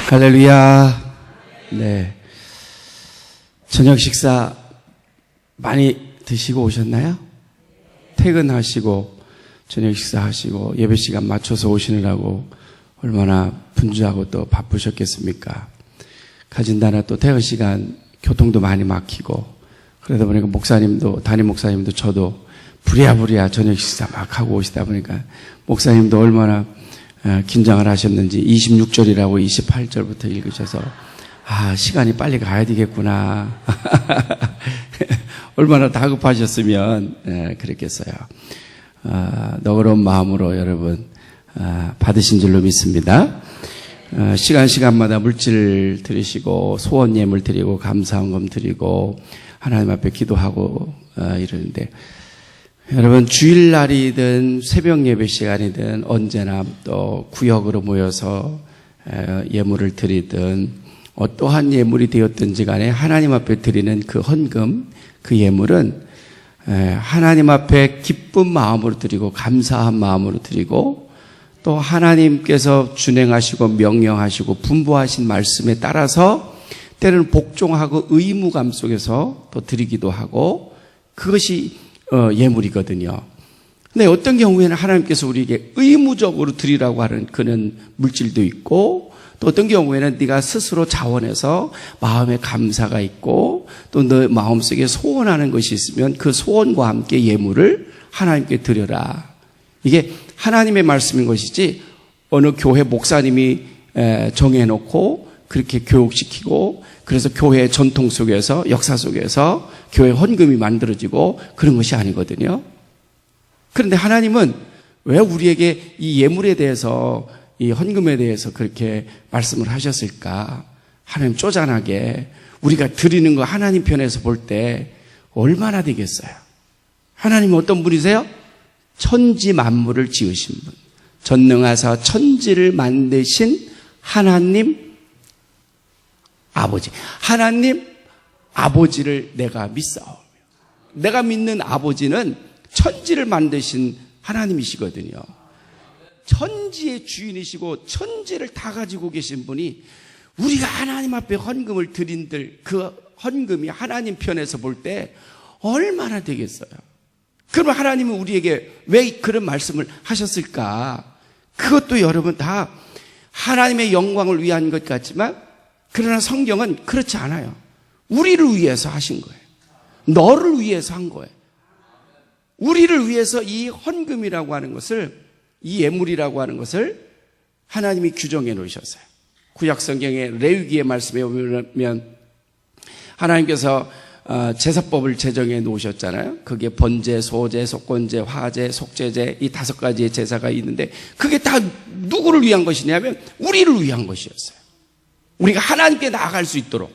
할렐루야. 네. 저녁 식사 많이 드시고 오셨나요? 퇴근하시고 저녁 식사하시고 예배 시간 맞춰서 오시느라고 얼마나 분주하고 또 바쁘셨겠습니까? 가진다나 또 퇴근 시간 교통도 많이 막히고 그러다 보니까 목사님도 담임 목사님도 저도 부랴부랴 저녁 식사 막 하고 오시다 보니까 목사님도 얼마나 긴장을 하셨는지 26절이라고 28절부터 읽으셔서 시간이 빨리 가야 되겠구나. 얼마나 다급하셨으면 그랬겠어요. 너그러운 마음으로 여러분 받으신 줄로 믿습니다. 시간마다 물질 드리시고 소원 예물 드리고 감사헌금 드리고 하나님 앞에 기도하고 이러는데 여러분 주일날이든 새벽 예배 시간이든 언제나 또 구역으로 모여서 예물을 드리든 어떠한 예물이 되었든지 간에 하나님 앞에 드리는 그 헌금, 그 예물은 하나님 앞에 기쁜 마음으로 드리고 감사한 마음으로 드리고 또 하나님께서 준행하시고 명령하시고 분부하신 말씀에 따라서 때로는 복종하고 의무감 속에서 또 드리기도 하고 그것이 예물이거든요. 근데 어떤 경우에는 하나님께서 우리에게 의무적으로 드리라고 하는 그런 물질도 있고 또 어떤 경우에는 네가 스스로 자원해서 마음에 감사가 있고 또 너 마음속에 소원하는 것이 있으면 그 소원과 함께 예물을 하나님께 드려라. 이게 하나님의 말씀인 것이지 어느 교회 목사님이 정해놓고 그렇게 교육시키고 그래서 교회의 전통 속에서 역사 속에서 교회 헌금이 만들어지고 그런 것이 아니거든요. 그런데 하나님은 왜 우리에게 이 예물에 대해서 이 헌금에 대해서 그렇게 말씀을 하셨을까? 하나님 쪼잔하게 우리가 드리는 거 하나님 편에서 볼 때 얼마나 되겠어요? 하나님은 어떤 분이세요? 천지 만물을 지으신 분, 전능하사 천지를 만드신 하나님 아버지, 하나님 아버지를 내가 믿사오며 내가 믿는 아버지는 천지를 만드신 하나님이시거든요. 천지의 주인이시고 천지를 다 가지고 계신 분이 우리가 하나님 앞에 헌금을 드린들 그 헌금이 하나님 편에서 볼 때 얼마나 되겠어요? 그러면 하나님은 우리에게 왜 그런 말씀을 하셨을까? 그것도 여러분 다 하나님의 영광을 위한 것 같지만 그러나 성경은 그렇지 않아요. 우리를 위해서 하신 거예요. 너를 위해서 한 거예요. 우리를 위해서 이 헌금이라고 하는 것을 이 예물이라고 하는 것을 하나님이 규정해 놓으셨어요. 구약 성경의 레위기의 말씀에 보면 하나님께서 제사법을 제정해 놓으셨잖아요. 그게 번제, 소제, 속건제, 화제, 속제제 이 5가지의 제사가 있는데 그게 다 누구를 위한 것이냐면 우리를 위한 것이었어요. 우리가 하나님께 나아갈 수 있도록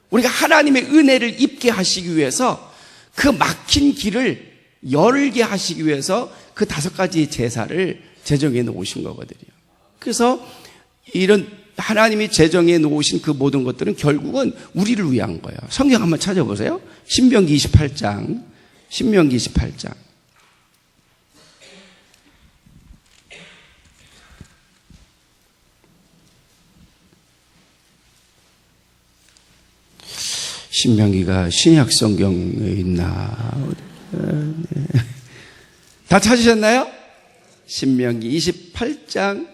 우리가 하나님의 은혜를 입게 하시기 위해서 그 막힌 길을 열게 하시기 위해서 그 5가지의 제사를 제정해 놓으신 거거든요. 그래서 이런 하나님이 제정해 놓으신 그 모든 것들은 결국은 우리를 위한 거예요. 성경 한번 찾아보세요. 신명기 28장. 신명기 28장. 신명기가 신약 성경에 있나? 다 찾으셨나요? 신명기 28장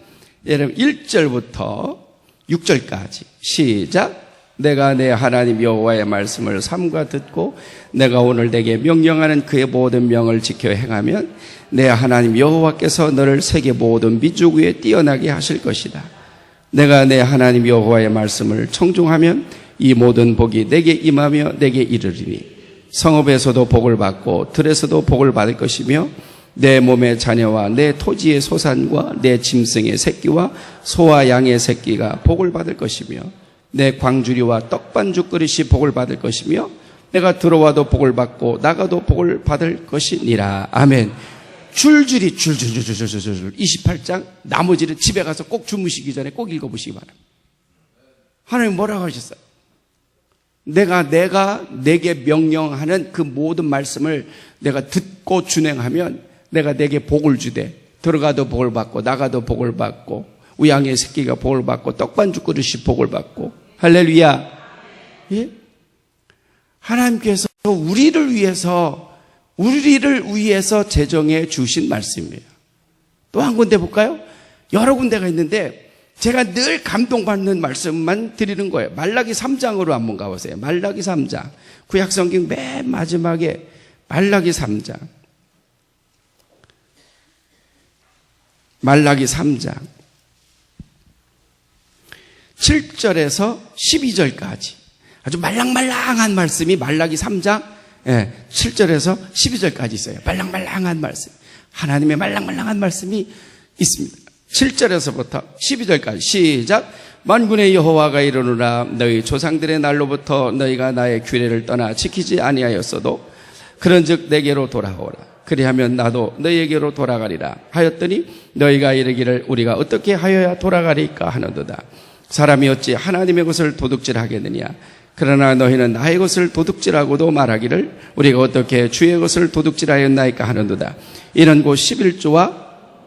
여러분 1절부터 6절까지 시작. 내가 내 하나님 여호와의 말씀을 삼가 듣고 내가 오늘 내게 명령하는 그의 모든 명을 지켜 행하면 내 하나님 여호와께서 너를 세계 모든 민족 위에 뛰어나게 하실 것이다. 내가 내 하나님 여호와의 말씀을 청종하면 이 모든 복이 내게 임하며 내게 이르리니 성읍에서도 복을 받고 들에서도 복을 받을 것이며 내 몸의 자녀와 내 토지의 소산과 내 짐승의 새끼와 소와 양의 새끼가 복을 받을 것이며 내 광주리와 떡반죽 그릇이 복을 받을 것이며 내가 들어와도 복을 받고 나가도 복을 받을 것이니라. 아멘. 줄줄이 28장 나머지는 집에 가서 꼭 주무시기 전에 꼭 읽어보시기 바랍니다. 하나님 뭐라고 하셨어요? 내가 내게 명령하는 그 모든 말씀을 내가 듣고 준행하면 내가 내게 복을 주되 들어가도 복을 받고 나가도 복을 받고 우양의 새끼가 복을 받고 떡반죽 그릇이 복을 받고. 할렐루야. 예? 하나님께서 우리를 위해서 제정해 주신 말씀이에요. 또 한 군데 볼까요? 여러 군데가 있는데 제가 늘 감동받는 말씀만 드리는 거예요. 말라기 3장으로 한번 가보세요. 말라기 3장. 구약성경 맨 마지막에 말라기 3장. 말라기 3장. 7절에서 12절까지. 아주 말랑말랑한 말씀이 말라기 3장 7절에서 12절까지 있어요. 말랑말랑한 말씀. 하나님의 말랑말랑한 말씀이 있습니다. 7절에서부터 12절까지 시작. 만군의 여호와가 이르노라 너희 조상들의 날로부터 너희가 나의 규례를 떠나 지키지 아니하였어도 그런즉 내게로 돌아오라. 그리하면 나도 너희에게로 돌아가리라 하였더니 너희가 이르기를 우리가 어떻게 하여야 돌아가리까 하는도다. 사람이 어찌 하나님의 것을 도둑질하겠느냐. 그러나 너희는 나의 것을 도둑질하고도 말하기를 우리가 어떻게 주의 것을 도둑질하였나이까 하는도다. 이는 곧 11조와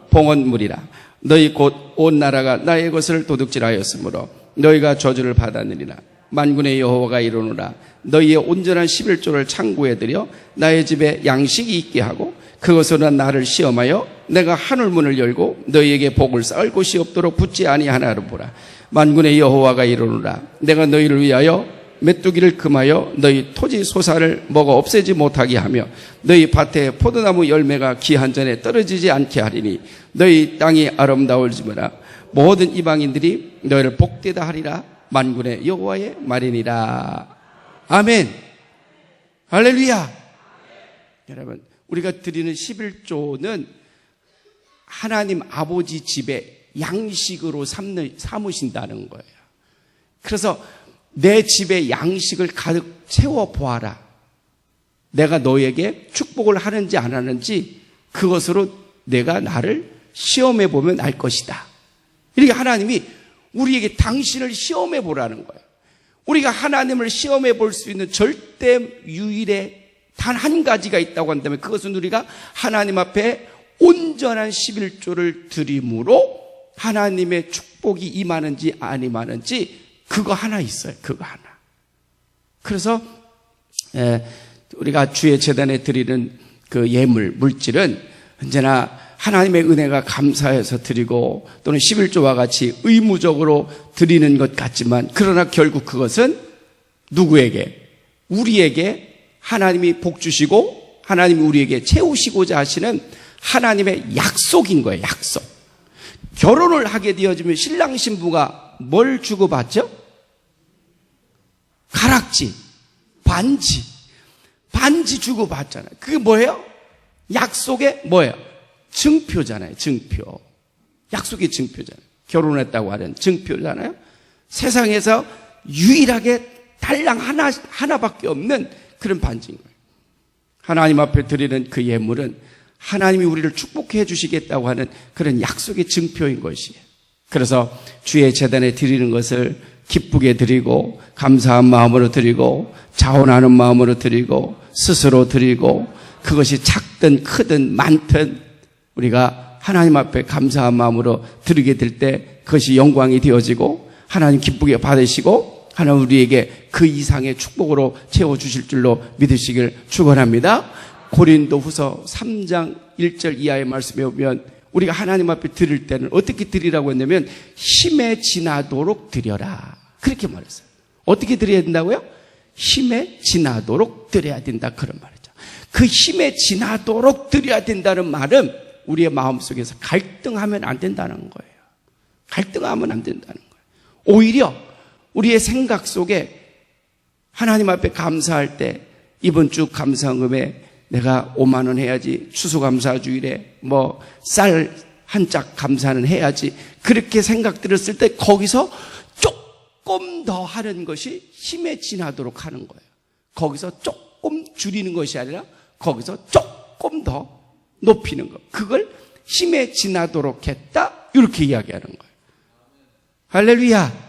봉헌물이라. 너희 곧 온 나라가 나의 것을 도둑질하였으므로 너희가 저주를 받았느니라. 만군의 여호와가 이르노라 너희의 온전한 11조를 창고에 들여 나의 집에 양식이 있게 하고 그것으로 나를 시험하여 내가 하늘문을 열고 너희에게 복을 쌓을 곳이 없도록 붙지 아니하나를 보라. 만군의 여호와가 이르노라 내가 너희를 위하여 메뚜기를 금하여 너희 토지 소산을 먹어 없애지 못하게 하며 너희 밭에 포도나무 열매가 기한 전에 떨어지지 않게 하리니 너희 땅이 아름다울지마라. 모든 이방인들이 너희를 복되다 하리라. 만군의 여호와의 말이니라. 아멘. 할렐루야. 여러분 우리가 드리는 11조는 하나님 아버지 집에 양식으로 삼으신다는 거예요. 그래서 내 집에 양식을 가득 채워보아라. 내가 너에게 축복을 하는지 안 하는지 그것으로 내가 나를 시험해보면 알 것이다. 이렇게 하나님이 우리에게 당신을 시험해보라는 거예요. 우리가 하나님을 시험해볼 수 있는 절대 유일의 단 한 가지가 있다고 한다면 그것은 우리가 하나님 앞에 온전한 11조를 드림으로 하나님의 축복이 임하는지 안 임하는지 그거 하나 있어요. 그거 하나. 그래서 우리가 주의 제단에 드리는 그 예물, 물질은 언제나 하나님의 은혜가 감사해서 드리고 또는 11조와 같이 의무적으로 드리는 것 같지만 그러나 결국 그것은 누구에게? 우리에게 하나님이 복 주시고 하나님이 우리에게 채우시고자 하시는 하나님의 약속인 거예요. 약속. 결혼을 하게 되어지면 신랑 신부가 뭘 주고받죠? 가락지, 반지 주고받잖아요. 그게 뭐예요? 약속의 뭐예요? 증표잖아요. 증표. 약속의 증표잖아요. 결혼했다고 하는 증표잖아요. 세상에서 유일하게 달랑 하나밖에 없는 그런 반지인 거예요. 하나님 앞에 드리는 그 예물은 하나님이 우리를 축복해 주시겠다고 하는 그런 약속의 증표인 것이에요. 그래서 주의 제단에 드리는 것을 기쁘게 드리고 감사한 마음으로 드리고 자원하는 마음으로 드리고 스스로 드리고 그것이 작든 크든 많든 우리가 하나님 앞에 감사한 마음으로 드리게 될 때 그것이 영광이 되어지고 하나님 기쁘게 받으시고 하나님 우리에게 그 이상의 축복으로 채워주실 줄로 믿으시길 축원합니다. 고린도후서 3장 1절 이하의 말씀에 보면 우리가 하나님 앞에 드릴 때는 어떻게 드리라고 했냐면 힘에 지나도록 드려라. 그렇게 말했어요. 어떻게 드려야 된다고요? 힘에 지나도록 드려야 된다. 그런 말이죠. 그 힘에 지나도록 드려야 된다는 말은 우리의 마음속에서 갈등하면 안 된다는 거예요. 갈등하면 안 된다는 거예요. 오히려 우리의 생각 속에 하나님 앞에 감사할 때 이번 주 감사금에 내가 5만 원 해야지, 추수감사주일에 쌀 한 짝 감사는 해야지, 그렇게 생각 들었을 때 거기서 조금 더 하는 것이 힘에 지나도록 하는 거예요. 거기서 조금 줄이는 것이 아니라 거기서 조금 더 높이는 거. 그걸 힘에 지나도록 했다, 이렇게 이야기하는 거예요. 할렐루야.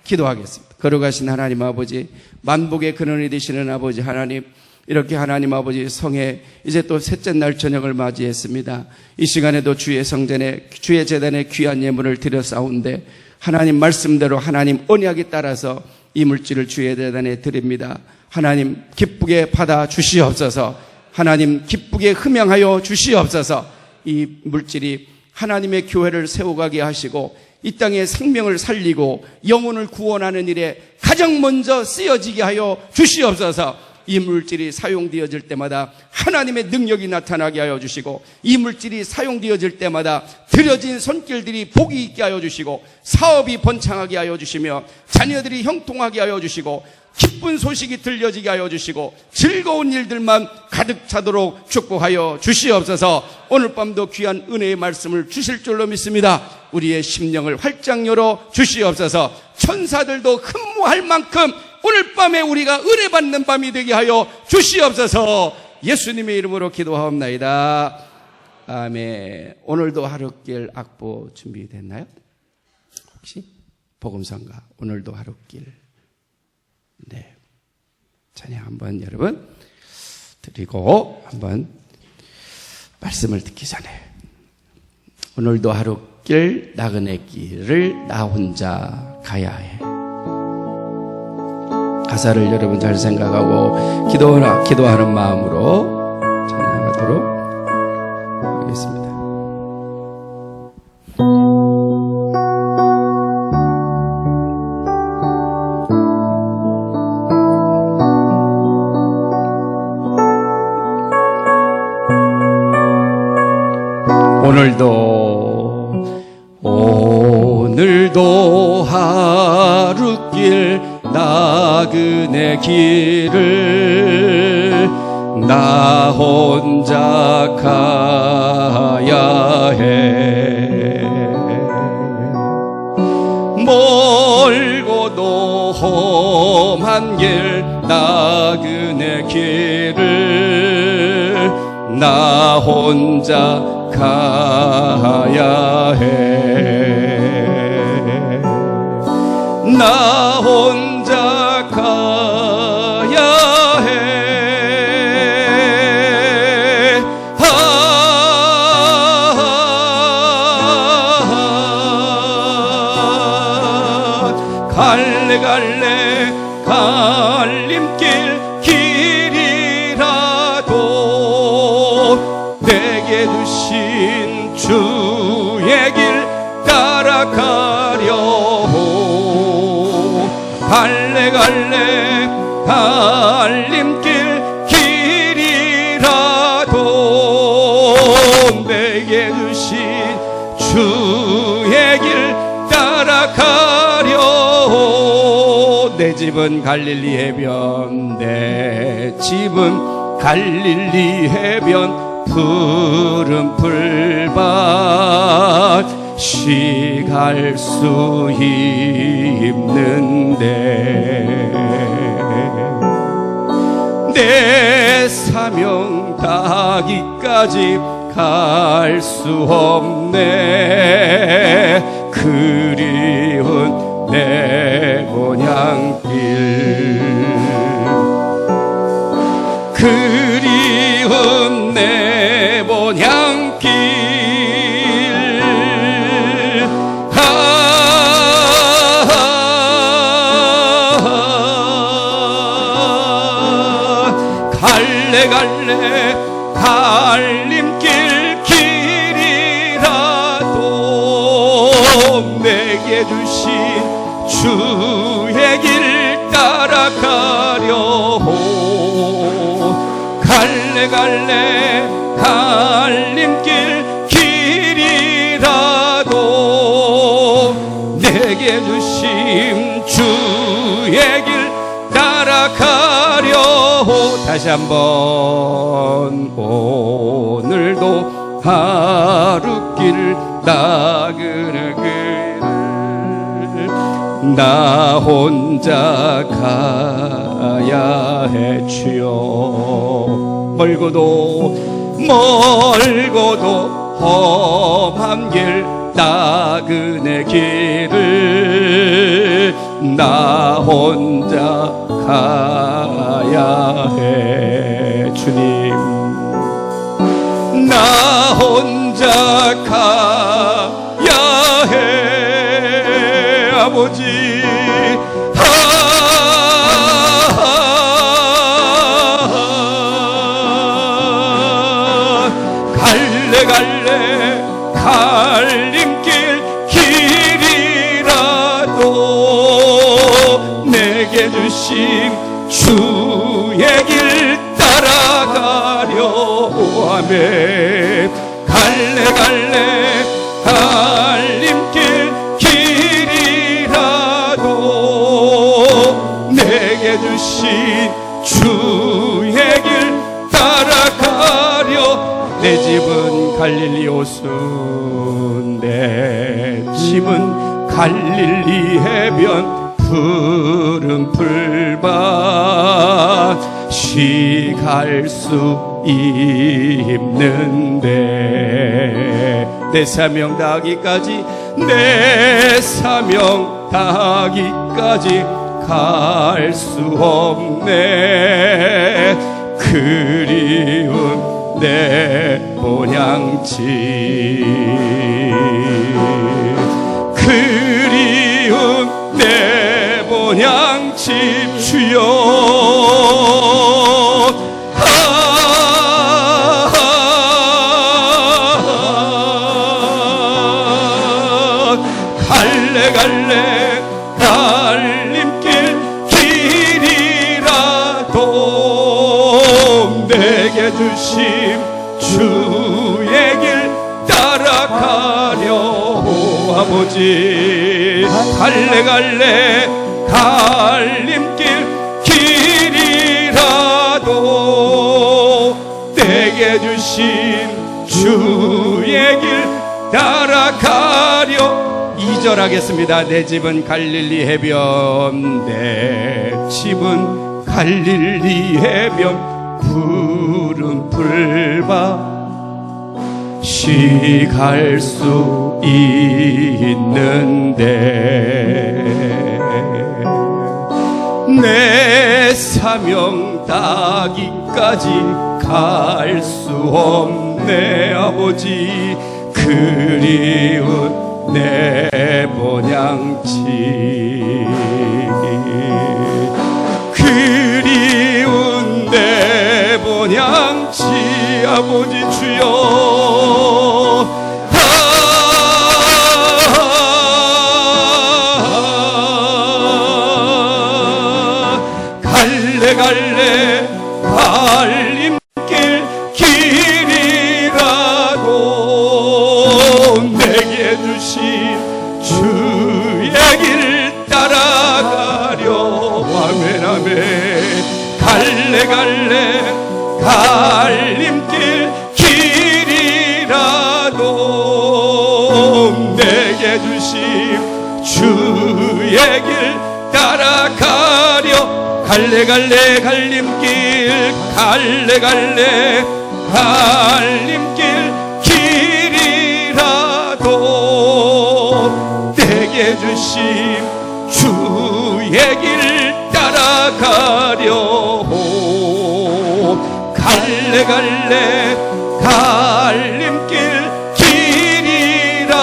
기도하겠습니다. 걸어가신 하나님 아버지, 만복의 근원이 되시는 아버지 하나님, 이렇게 하나님 아버지 성에 이제 또 셋째 날 저녁을 맞이했습니다. 이 시간에도 주의 성전에 주의 제단에 귀한 예물을 드렸사온데 하나님 말씀대로 하나님 언약에 따라서 이 물질을 주의 제단에 드립니다. 하나님 기쁘게 받아 주시옵소서. 하나님 기쁘게 흠양하여 주시옵소서. 이 물질이 하나님의 교회를 세워가게 하시고 이 땅의 생명을 살리고 영혼을 구원하는 일에 가장 먼저 쓰여지게 하여 주시옵소서. 이 물질이 사용되어질 때마다 하나님의 능력이 나타나게 하여 주시고 이 물질이 사용되어질 때마다 들여진 손길들이 복이 있게 하여 주시고 사업이 번창하게 하여 주시며 자녀들이 형통하게 하여 주시고 기쁜 소식이 들려지게 하여 주시고 즐거운 일들만 가득 차도록 축복하여 주시옵소서. 오늘 밤도 귀한 은혜의 말씀을 주실 줄로 믿습니다. 우리의 심령을 활짝 열어 주시옵소서. 천사들도 흠모할 만큼 오늘 밤에 우리가 은혜 받는 밤이 되게 하여 주시옵소서. 예수님의 이름으로 기도하옵나이다. 아멘. 오늘도 하루길 악보 준비됐나요? 혹시? 복음성가 오늘도 하루길. 네. 찬양 한번 여러분 드리고 한번 말씀을 듣기 전에 오늘도 하루길 나그네 길을 나 혼자 가야 해. 가사를 여러분 잘 생각하고 기도하는 마음으로 찬양하도록 하겠습니다. 오늘도 하루길 나그네 길을 나 혼자 가야 해. 멀고도 험한 길 나그네 길을 나 혼자 가야 해. 나 혼자 가야 해. 갈래 갈림길 길이라도 내게 주신 주의 길 따라가려고 갈래 갈림길 길이라도 내게 주신 주의 길 따라가려고 내 집은 갈릴리 해변 내 집은 갈릴리 해변 푸른 풀밭 쉬갈 수 있는데 내 사명 다하기까지 갈 수 없네. 그리운 내 본향길 그리운 내 본향길 갈래 갈림길 길이라도 내게 주신 주의 길 따라가려고 갈래 갈림길 길이라도 내게 주신 주의 길 따라가려고 다시 한번 오늘도 하루길 나그네 길을 나 혼자 가야 해. 주여 멀고도 험한 길 나그네 길을 나 혼자 가야 해. 혼자 가야 해 아버지 갈래 갈림길 길이라도 내게 주신 주의 길 따라가려 하네 갈래 갈림길 길이라도 내게 주신 주의 길 따라가려 내 집은 갈릴리 호수 내 집은 갈릴리 해변 푸른 풀밭 쉬갈 수 있는데 내 사명 다하기까지 내 사명 다하기까지 갈 수 없네 그리운 내 본향집 그리운 내 본향집 주여 갈래 갈림길 길이라도 내게 주심 주의 길 따라가려 아버지 갈래 갈림길 길이라도 내게 주신 주의 길 따라가려 2절 하겠습니다. 내 집은 갈릴리 해변 내 집은 갈릴리 해변 푸른 풀밭 쉬갈 수 있는데 내 사명 다하기까지 갈 수 없네 아버지 그리운 내 본향집 그리운 내 본향집 아버지 주여 갈래 갈림길 길이라도 내게 주신 주의 길 따라가려 아멘 아멘 갈래 갈림길 길이라도 내게 주신 주의 길 따라가려 갈래 갈림길 갈림길 길이라도 내게 주심 주의 길 따라가려 갈래 갈림길 길이라도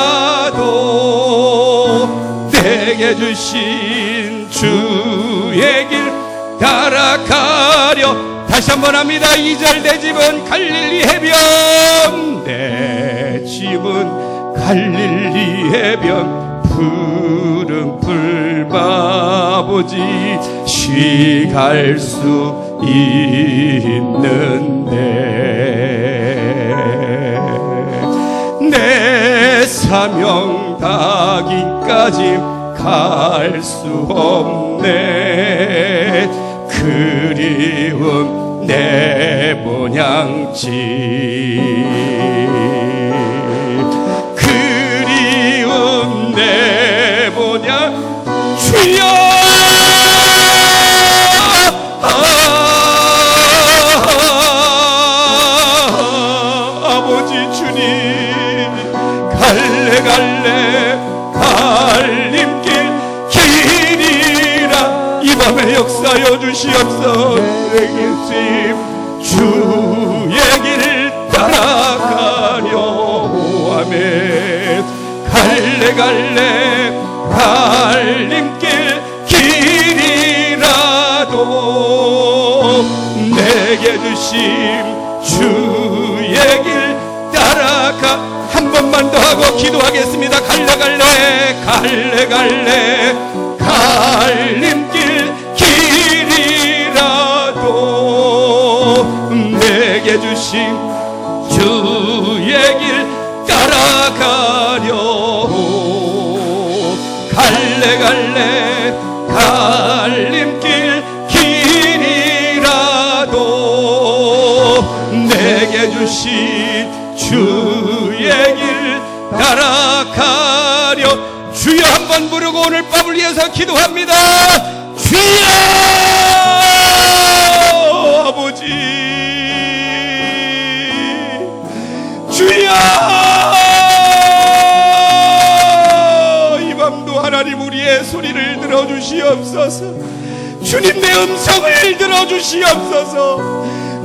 내게 주신 주의 길 따라가려 다시 한번 합니다. 2절 내 집은 갈릴리 해변 내 집은 갈릴리 해변 푸른 풀밭 아버지 쉬갈 수 있는데 내 사명 다하기까지 갈 수 없네 그리운 내 본향집 그리운 내 본향 주여 아버지 주님 갈래 갈림길 길이라 이 밤에 역사여 주시옵소서 내게 주의 길 따라가려 갈래 갈래 갈림길 길이라도 내게 주심 주의 길 따라가. 한 번만 더 하고 기도하겠습니다. 갈래 갈래 갈래 갈래 갈림길 길이라도 내게 주신 주의 길 따라가려고. 갈래 갈래 갈림길 길이라도 내게 주신 주의 길 따라가려. 주여 한번 부르고 오늘 밤을 위해서 기도합니다. 주여 아버지, 주여 이 밤도 하나님 우리의 소리를 들어주시옵소서. 주님 내 음성을 들어주시옵소서.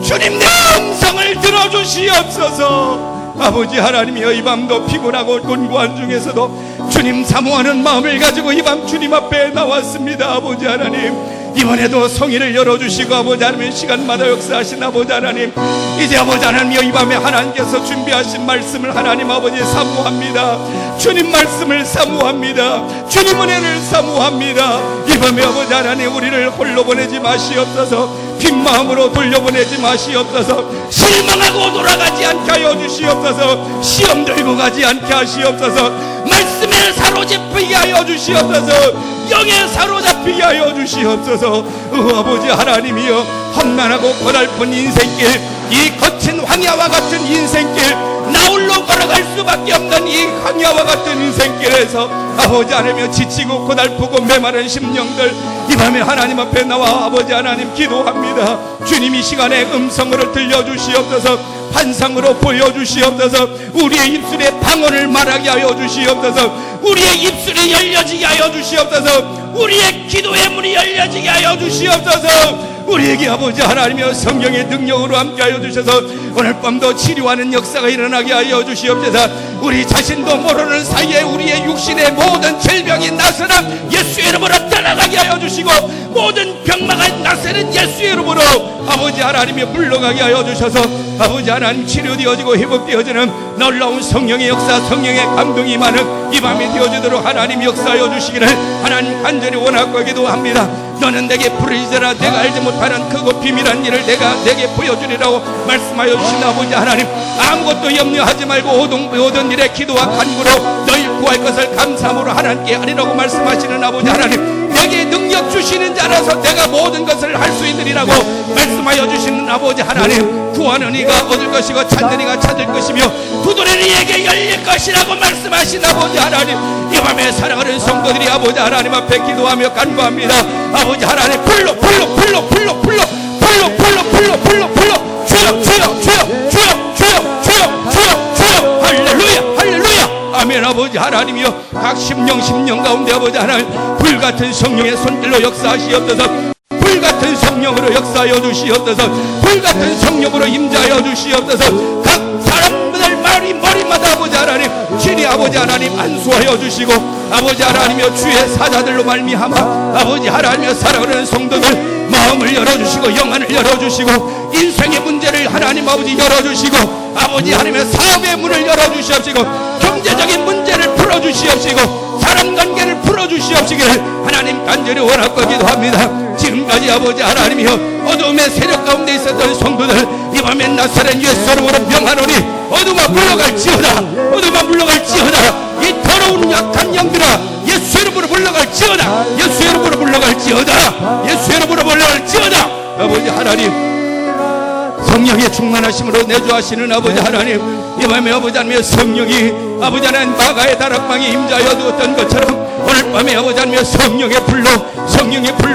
주님 내 음성을 들어주시옵소서. 아버지 하나님이여, 이 밤도 피곤하고 곤고한 중에서도 주님 사모하는 마음을 가지고 이 밤 주님 앞에 나왔습니다. 아버지 하나님, 이번에도 성의를 열어주시고 아버지 하나님 시간마다 역사하신 아버지 하나님, 이제 아버지 하나님이여 이 밤에 하나님께서 준비하신 말씀을 하나님 아버지 사모합니다. 주님 말씀을 사모합니다. 주님 은혜를 사모합니다. 이 밤에 아버지 하나님 우리를 홀로 보내지 마시옵소서. 빈 마음으로 돌려보내지 마시옵소서. 실망하고 돌아가지 않게 하여 주시옵소서. 시험 들고 가지 않게 하시옵소서. 말씀에 사로잡히게 하여 주시옵소서. 영에 사로잡히게 하여 주시옵소서. 아버지 하나님이여, 험난하고 고달픈 인생길, 이 거친 황야와 같은 인생길, 나홀로 걸어갈 수밖에 없는 이 황야와 같은 인생길에서 아버지 하나님이여 지치고 고달프고 메마른 심령들 이 밤에 하나님 앞에 나와 아버지 하나님 기도합니다. 주님 이 시간에 음성으로 들려주시옵소서. 환상으로 보여주시옵소서. 우리의 입술에 방언을 말하게 하여 주시옵소서. 우리의 입술이 열려지게 하여 주시옵소서. 우리의 기도의 문이 열려지게 하여 주시옵소서. 우리에게 아버지 하나님이여 성령의 능력으로 함께하여 주셔서 오늘 밤도 치료하는 역사가 일어나게 하여 주시옵소서. 우리 자신도 모르는 사이에 우리의 육신의 모든 질병이 나서나 예수의 이름으로 떠나가게 하여 주시고, 모든 병마가 나서는 예수의 이름으로 아버지 하나님이 물러가게 하여 주셔서 아버지 하나님 치료되어지고 회복되어지는 놀라운 성령의 역사, 성령의 감동이 많은 이 밤이 되어지도록 하나님 역사하여 주시기를 하나님 간절히 원하고 기도합니다. 너는 내게 부르짖으라. 내가 알지 못하는 크고 비밀한 일을 내게 보여주리라고 말씀하여 주신 아버지 하나님, 아무것도 염려하지 말고 모든 일에 기도와 간구로 너희 구할 것을 감사함으로 하나님께 하리라고 말씀하시는 아버지 하나님, 내게 능력 주시는 자라서 내가 모든 것을 할 수 있느니라고 말씀하여 주시는 아버지 하나님, 구하는 이가 얻을 것이고 찾는 이가 찾을 것이며 두드리는 이에게 열릴 것이라고 말씀하신 아버지 하나님, 이 밤에 사랑하는 성도들이 아버지 하나님 앞에 기도하며 간구합니다. 아버지 하나님, 불러 주여 주여 주여 주여 주여 주여 주여 주여 할렐루야 할렐루야 아멘. 아버지 하나님이여, 각 심령 가운데 아버지 하나님 불같은 성령의 손길로 역사하시옵소서. 불같은 성령으로 역사하여 주시옵소서. 불같은 성령으로 임자하여 주시옵소서. 각 사람들 머리마다 아버지 하나님 진히 아버지 하나님 안수하여 주시고, 아버지 하나님이여 주의 사자들로 말미암아 아버지 하나님이여 사랑하는 성도들 마음을 열어주시고 영안을 열어주시고 인생의 문제를 하나님 아버지 열어주시고, 아버지 하나님의 사업의 문을 열어주시옵시고, 경제적인 문제를 풀어주시옵시고, 사람관계를 풀어주시옵시기를 하나님 간절히 원하고 기도합니다. 지금까지 아버지 하나님이여 어둠의 세력 가운데 있었던 성도들 이 밤에 나사렛 예수 이름으로 명하노니 어둠아 물러갈지어다. 어둠아 물러갈지어다. 이 더러운 약한 영들아 예수 이름으로 물러갈지어다. 예수 이름으로 물러갈지어다. 예수 이름으로 물러갈지어다. 아버지 하나님, 성령의 충만하심으로 내주하시는 아버지 하나님, 이 밤에 아버지 하나님의 성령이 아버지 하나님 마가의 다락방에 임자하여 두었던 것처럼 오늘 밤에 아버지 하나님의 성령의 불로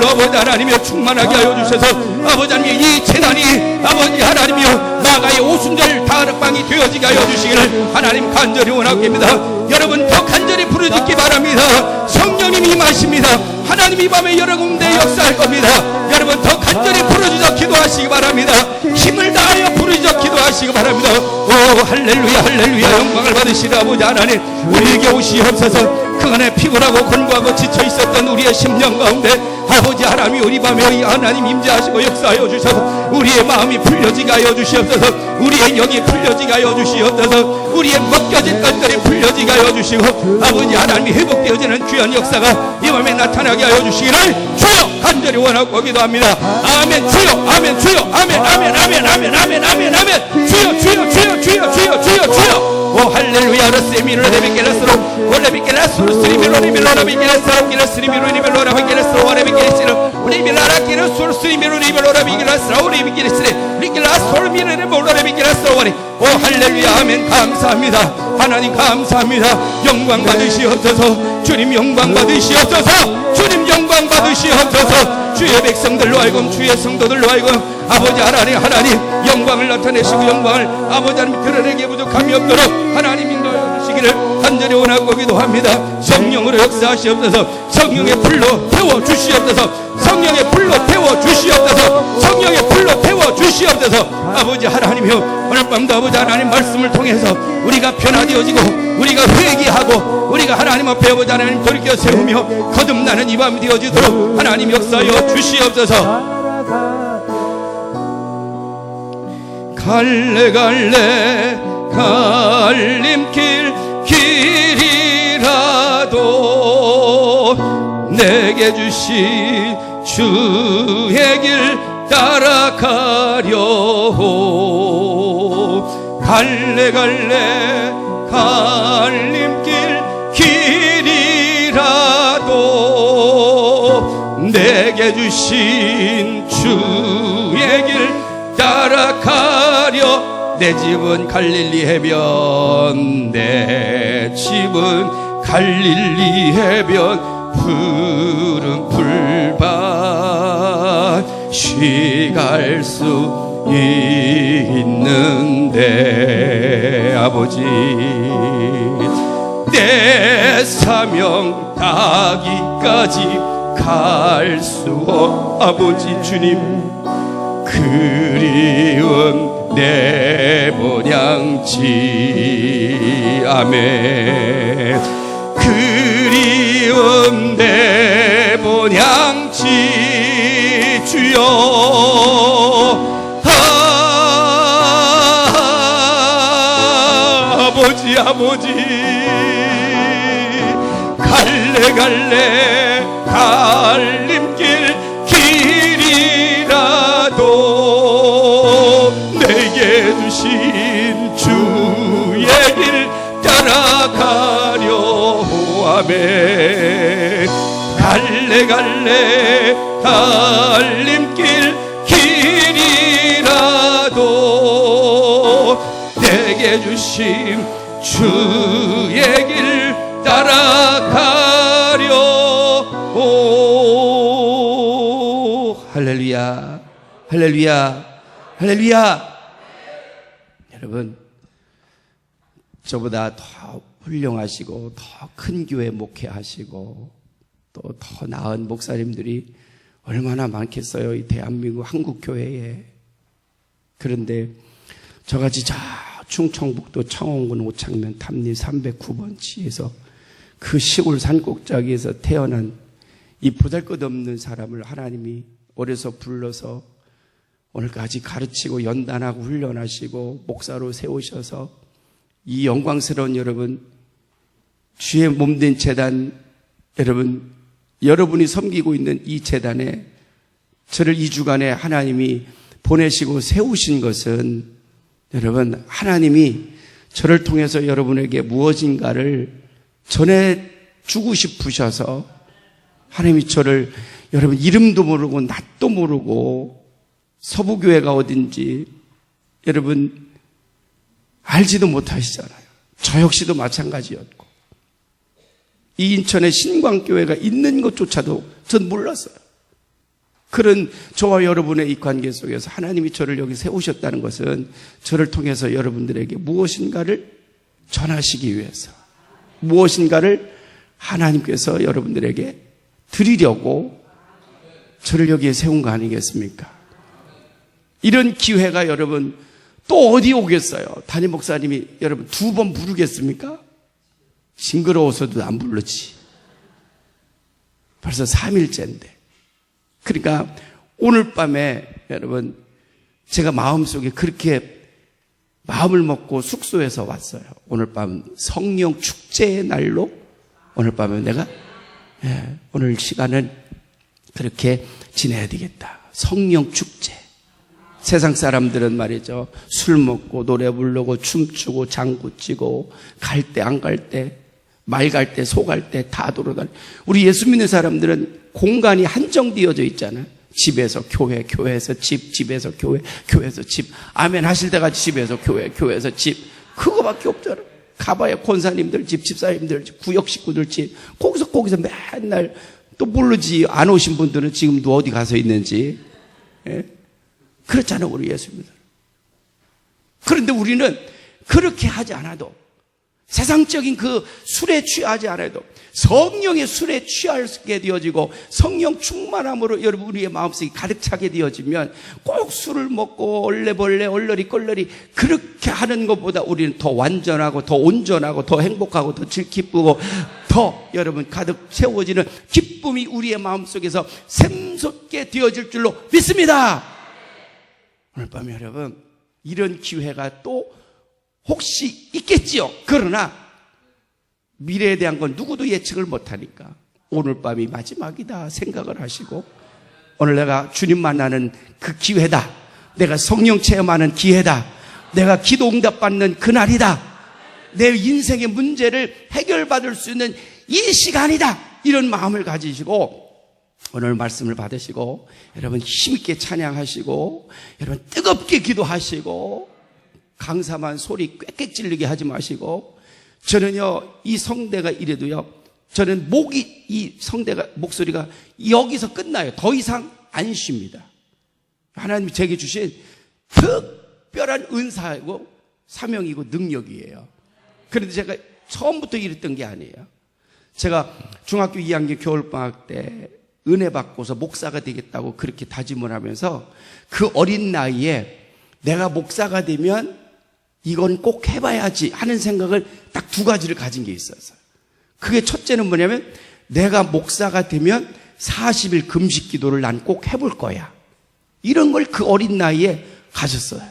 아버지 하나님의 충만하게 하여 주셔서 아버지 하나님의 이 재단이 아버지 하나님이여 마가의 오순절 다락방이 되어지게 하여 주시기를 하나님 간절히 원하옵니다. 여러분 더 간절히 부르짖기 바랍니다. 성령님이 임하십니다. 하나님 이 밤에 여러 군데 역사할 겁니다. 여러분 더 간절히 부르짖어 기도하시기 바랍니다. 힘을 다하여 부르짖어 기도하시기 바랍니다. 오 할렐루야 할렐루야. 영광을 받으시라 아버지 하나님, 우리에게 오시옵소서. 그간에 피곤하고 곤고하고 지쳐 있었던 우리의 심령 가운데 아버지 하나님이 우리 밤에 하나님 임재하시고 역사하여 주셔서 우리의 마음이 풀려지게 하여 주시옵소서. 우리의 영이 풀려지게 하여 주시옵소서. 우리의 벗겨진 것들이 풀려지게 하여 주시고 아버지 하나님이 회복되어지는 귀한 역사가 이 밤에 나타나게 하여 주시기를 주여 간절히 원하고 기도합니다. 아멘. 주여 아멘. 주여 아멘. 아멘 아멘 아멘 아멘 아멘 아멘. 주여 주여 주여 주여 주여 주여 주여. 오 할렐루야. 러세미로 레비게라스로 올레비게라스로 스리미로리밀로라 비게라스로 기라스리미로리밀로라 비게라스로 오레비게라스로 우리밀라라기로 수르스리미로리밀로라 비게라스로 오레비게라스로 리게라스로미르레몰로라 비게라스로 오레. 오 할렐루야 아멘. 감사합니다 하나님. 감사합니다. 영광 받으시옵소서. 주님 영광 받으시옵소서. 주님 영광 받으시옵소서. 주의 백성들로 하여금 주의 성도들로 하여금 아버지 하나님 영광을 나타내시고 영광을 아버지 하나님 드러내기에 부족함이 없도록 하나님 인도해 주시기를 간절히 원하고 기도합니다. 성령으로 역사하시옵소서. 성령의 불로 태워 주시옵소서. 성령의 불로 태워 주시옵소서. 성령의 불로 태워 주시옵소서. 아버지 하나님이여, 오늘 밤도 아버지 하나님 말씀을 통해서 우리가 변화되어지고 우리가 회개하고 우리가 하나님 앞에 아버지 하나님 돌이켜 세우며 거듭나는 이 밤이 되어지도록 하나님 역사하여 주시옵소서. 갈래 갈래 갈림길 길이라도 내게 주신 주의 길 따라가려고. 갈래 갈래 갈림길 길이라도 내게 주신 주의 길 따라가려. 내 집은 갈릴리 해변, 내 집은 갈릴리 해변. 푸른 풀밭 쉬갈 수 있는데 아버지 내 사명 다기까지 갈 수 없. 아버지 주님 그리운 내 본향지. 아멘. 그리운 내 본향지 주여. 아버지 갈래 갈래 갈림길 길이라도 내게 주신 주의 길 따라가려. 아멘. 갈래 갈래 갈림길 길이라도 내게 주신 주의 길 따라가려. 오 할렐루야 할렐루야 할렐루야. 여러분 저보다 더 훌륭하시고 더 큰 교회 목회하시고 또 더 나은 목사님들이 얼마나 많겠어요, 이 대한민국 한국교회에. 그런데 저같이 저 충청북도 창원군 오창면 탐리 309번지에서 그 시골 산꼭자기에서 태어난 이 보잘것없는 사람을 하나님이 어려서 불러서 오늘까지 가르치고 연단하고 훈련하시고 목사로 세우셔서 이 영광스러운 여러분 주의 몸된 제단, 여러분이 섬기고 있는 이 제단에 저를 2주간에 하나님이 보내시고 세우신 것은 여러분 하나님이 저를 통해서 여러분에게 무엇인가를 전해주고 싶으셔서 하나님이 저를 여러분 이름도 모르고 낯도 모르고 서부교회가 어딘지 여러분 알지도 못하시잖아요. 저 역시도 마찬가지였고 이 인천에 신광교회가 있는 것조차도 전 몰랐어요. 그런 저와 여러분의 이 관계 속에서 하나님이 저를 여기 세우셨다는 것은 저를 통해서 여러분들에게 무엇인가를 전하시기 위해서, 무엇인가를 하나님께서 여러분들에게 드리려고 저를 여기에 세운 거 아니겠습니까? 이런 기회가 여러분 또 어디 오겠어요? 담임 목사님이 여러분 2번 부르겠습니까? 징그러워서도 안 부르지. 벌써 3일째인데. 그러니까 오늘 밤에 여러분 제가 마음속에 그렇게 마음을 먹고 숙소에서 왔어요. 오늘 밤 성령 축제의 날로 오늘 밤에 내가 오늘 시간은 그렇게 지내야 되겠다. 성령 축제. 세상 사람들은 말이죠. 술 먹고 노래 부르고 춤추고 장구 치고 갈 때 안 갈 때 말 갈 때 소 갈 때 다 돌아다니. 우리 예수 믿는 사람들은 공간이 한정되어져 있잖아요. 집에서 교회, 교회에서 집, 집에서 교회, 교회에서 집. 아멘 하실 때가 집에서 교회, 교회에서 집. 그거밖에 없잖아요. 가봐야 권사님들 집, 집사님들 집, 구역 식구들 집. 거기서 맨날 또 모르지. 안 오신 분들은 지금도 어디 가서 있는지. 예? 그렇잖아요, 우리 예수입니다. 그런데 우리는 그렇게 하지 않아도, 세상적인 그 술에 취하지 않아도 성령의 술에 취하게 되어지고 성령 충만함으로 여러분 우리의 마음속이 가득 차게 되어지면 꼭 술을 먹고 얼레벌레 얼러리 껄러리 그렇게 하는 것보다 우리는 더 완전하고 더 온전하고 더 행복하고 더 기쁘고 더 여러분 가득 채워지는 기쁨이 우리의 마음속에서 샘솟게 되어질 줄로 믿습니다. 오늘 밤에 여러분 이런 기회가 또 혹시 있겠지요. 그러나 미래에 대한 건 누구도 예측을 못하니까 오늘 밤이 마지막이다 생각을 하시고 오늘 내가 주님 만나는 그 기회다. 내가 성령 체험하는 기회다. 내가 기도 응답 받는 그날이다. 내 인생의 문제를 해결받을 수 있는 이 시간이다. 이런 마음을 가지시고 오늘 말씀을 받으시고 여러분 힘있게 찬양하시고 여러분 뜨겁게 기도하시고 강사만 소리 꽥꽥 찔리게 하지 마시고 저는요 이 성대가 이래도요 저는 이 성대가 목소리가 여기서 끝나요. 더 이상 안 쉽니다. 하나님이 제게 주신 특별한 은사이고 사명이고 능력이에요. 그런데 제가 처음부터 이랬던 게 아니에요. 제가 중학교 2학년 겨울방학 때 은혜 받고서 목사가 되겠다고 그렇게 다짐을 하면서 그 어린 나이에 내가 목사가 되면 이건 꼭 해봐야지 하는 생각을 딱 2가지를 가진 게 있었어요. 그게 첫째는 뭐냐면 내가 목사가 되면 40일 금식 기도를 난 꼭 해볼 거야. 이런 걸 그 어린 나이에 가졌어요.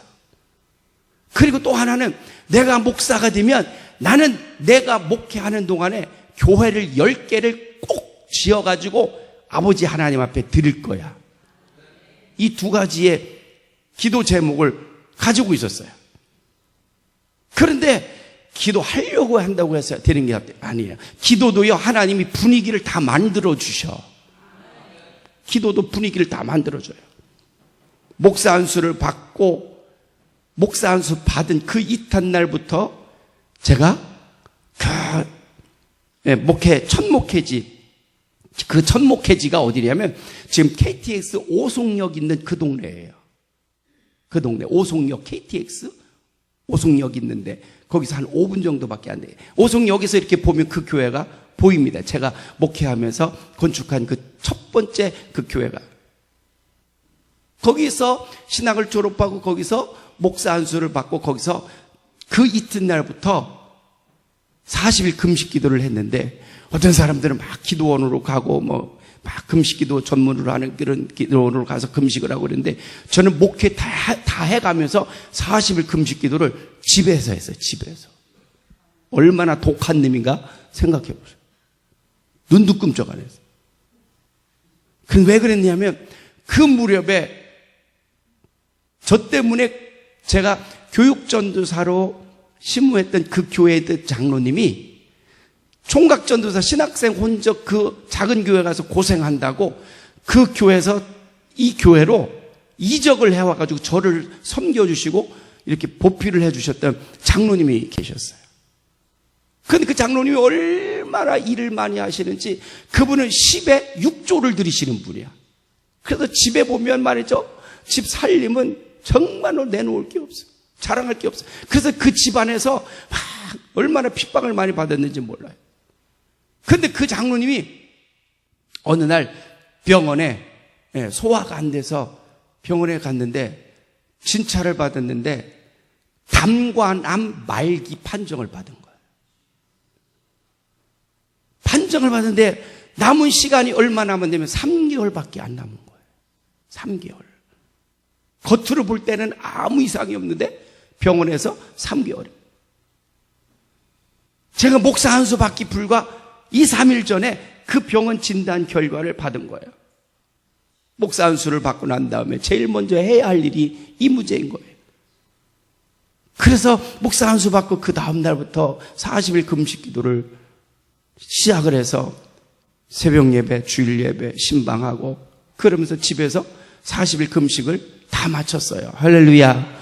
그리고 또 하나는 내가 목사가 되면 나는 내가 목회하는 동안에 교회를 10개를 꼭 지어가지고 아버지 하나님 앞에 드릴 거야. 이 2가지의 기도 제목을 가지고 있었어요. 그런데 기도하려고 한다고 해서 되는 게 아니에요. 기도도요 하나님이 분위기를 다 만들어 주셔. 기도도 분위기를 다 만들어 줘요. 목사 안수를 받고 목사 안수 받은 그 이튿날부터 제가 첫 목회지 그 첫 목회지가 어디냐면 지금 KTX 오송역 있는 그 동네예요. 그 동네 오송역 KTX 오송역 있는데 거기서 한 5분 정도밖에 안 돼요. 오송역에서 이렇게 보면 그 교회가 보입니다. 제가 목회하면서 건축한 그 첫 번째 그 교회가. 거기서 신학을 졸업하고 거기서 목사 안수를 받고 거기서 그 이튿날부터 40일 금식 기도를 했는데 어떤 사람들은 막 기도원으로 가고 막 금식기도 전문으로 하는 그런 기도원으로 가서 금식을 하고 그랬는데 저는 목회 다 해가면서 40일 금식기도를 집에서 했어요. 집에서. 얼마나 독한 놈인가 생각해 보세요. 눈도 끔찍 안 했어요. 근데 왜 그랬냐면 그 무렵에 저 때문에 제가 교육전도사로 신무했던 그 교회의 장로님이 총각전도사 신학생 혼적 그 작은 교회 가서 고생한다고 그 교회에서 이 교회로 이적을 해와가지고 저를 섬겨주시고 이렇게 보필을 해주셨던 장로님이 계셨어요. 그런데 그 장로님이 얼마나 일을 많이 하시는지 그분은 10에 6조를 들이시는 분이야. 그래서 집에 보면 말이죠. 집 살림은 정말로 내놓을 게 없어요. 자랑할 게 없어요. 그래서 그 집안에서 막 얼마나 핍박을 많이 받았는지 몰라요. 근데 그 장로님이 어느 날 병원에 소화가 안 돼서 병원에 갔는데 진찰을 받았는데 담과암 말기 판정을 받은 거예요. 판정을 받았는데 남은 시간이 얼마 남았냐면 3개월밖에 안 남은 거예요. 3개월. 겉으로 볼 때는 아무 이상이 없는데 병원에서 3개월. 제가 목사 한 수 받기 불과 2, 3일 전에 그 병원 진단 결과를 받은 거예요. 목사 한 수를 받고 난 다음에 제일 먼저 해야 할 일이 이 문제인 거예요. 그래서 목사 한 수 받고 그 다음 날부터 40일 금식 기도를 시작을 해서 새벽 예배, 주일 예배, 신방하고 그러면서 집에서 40일 금식을 다 마쳤어요. 할렐루야.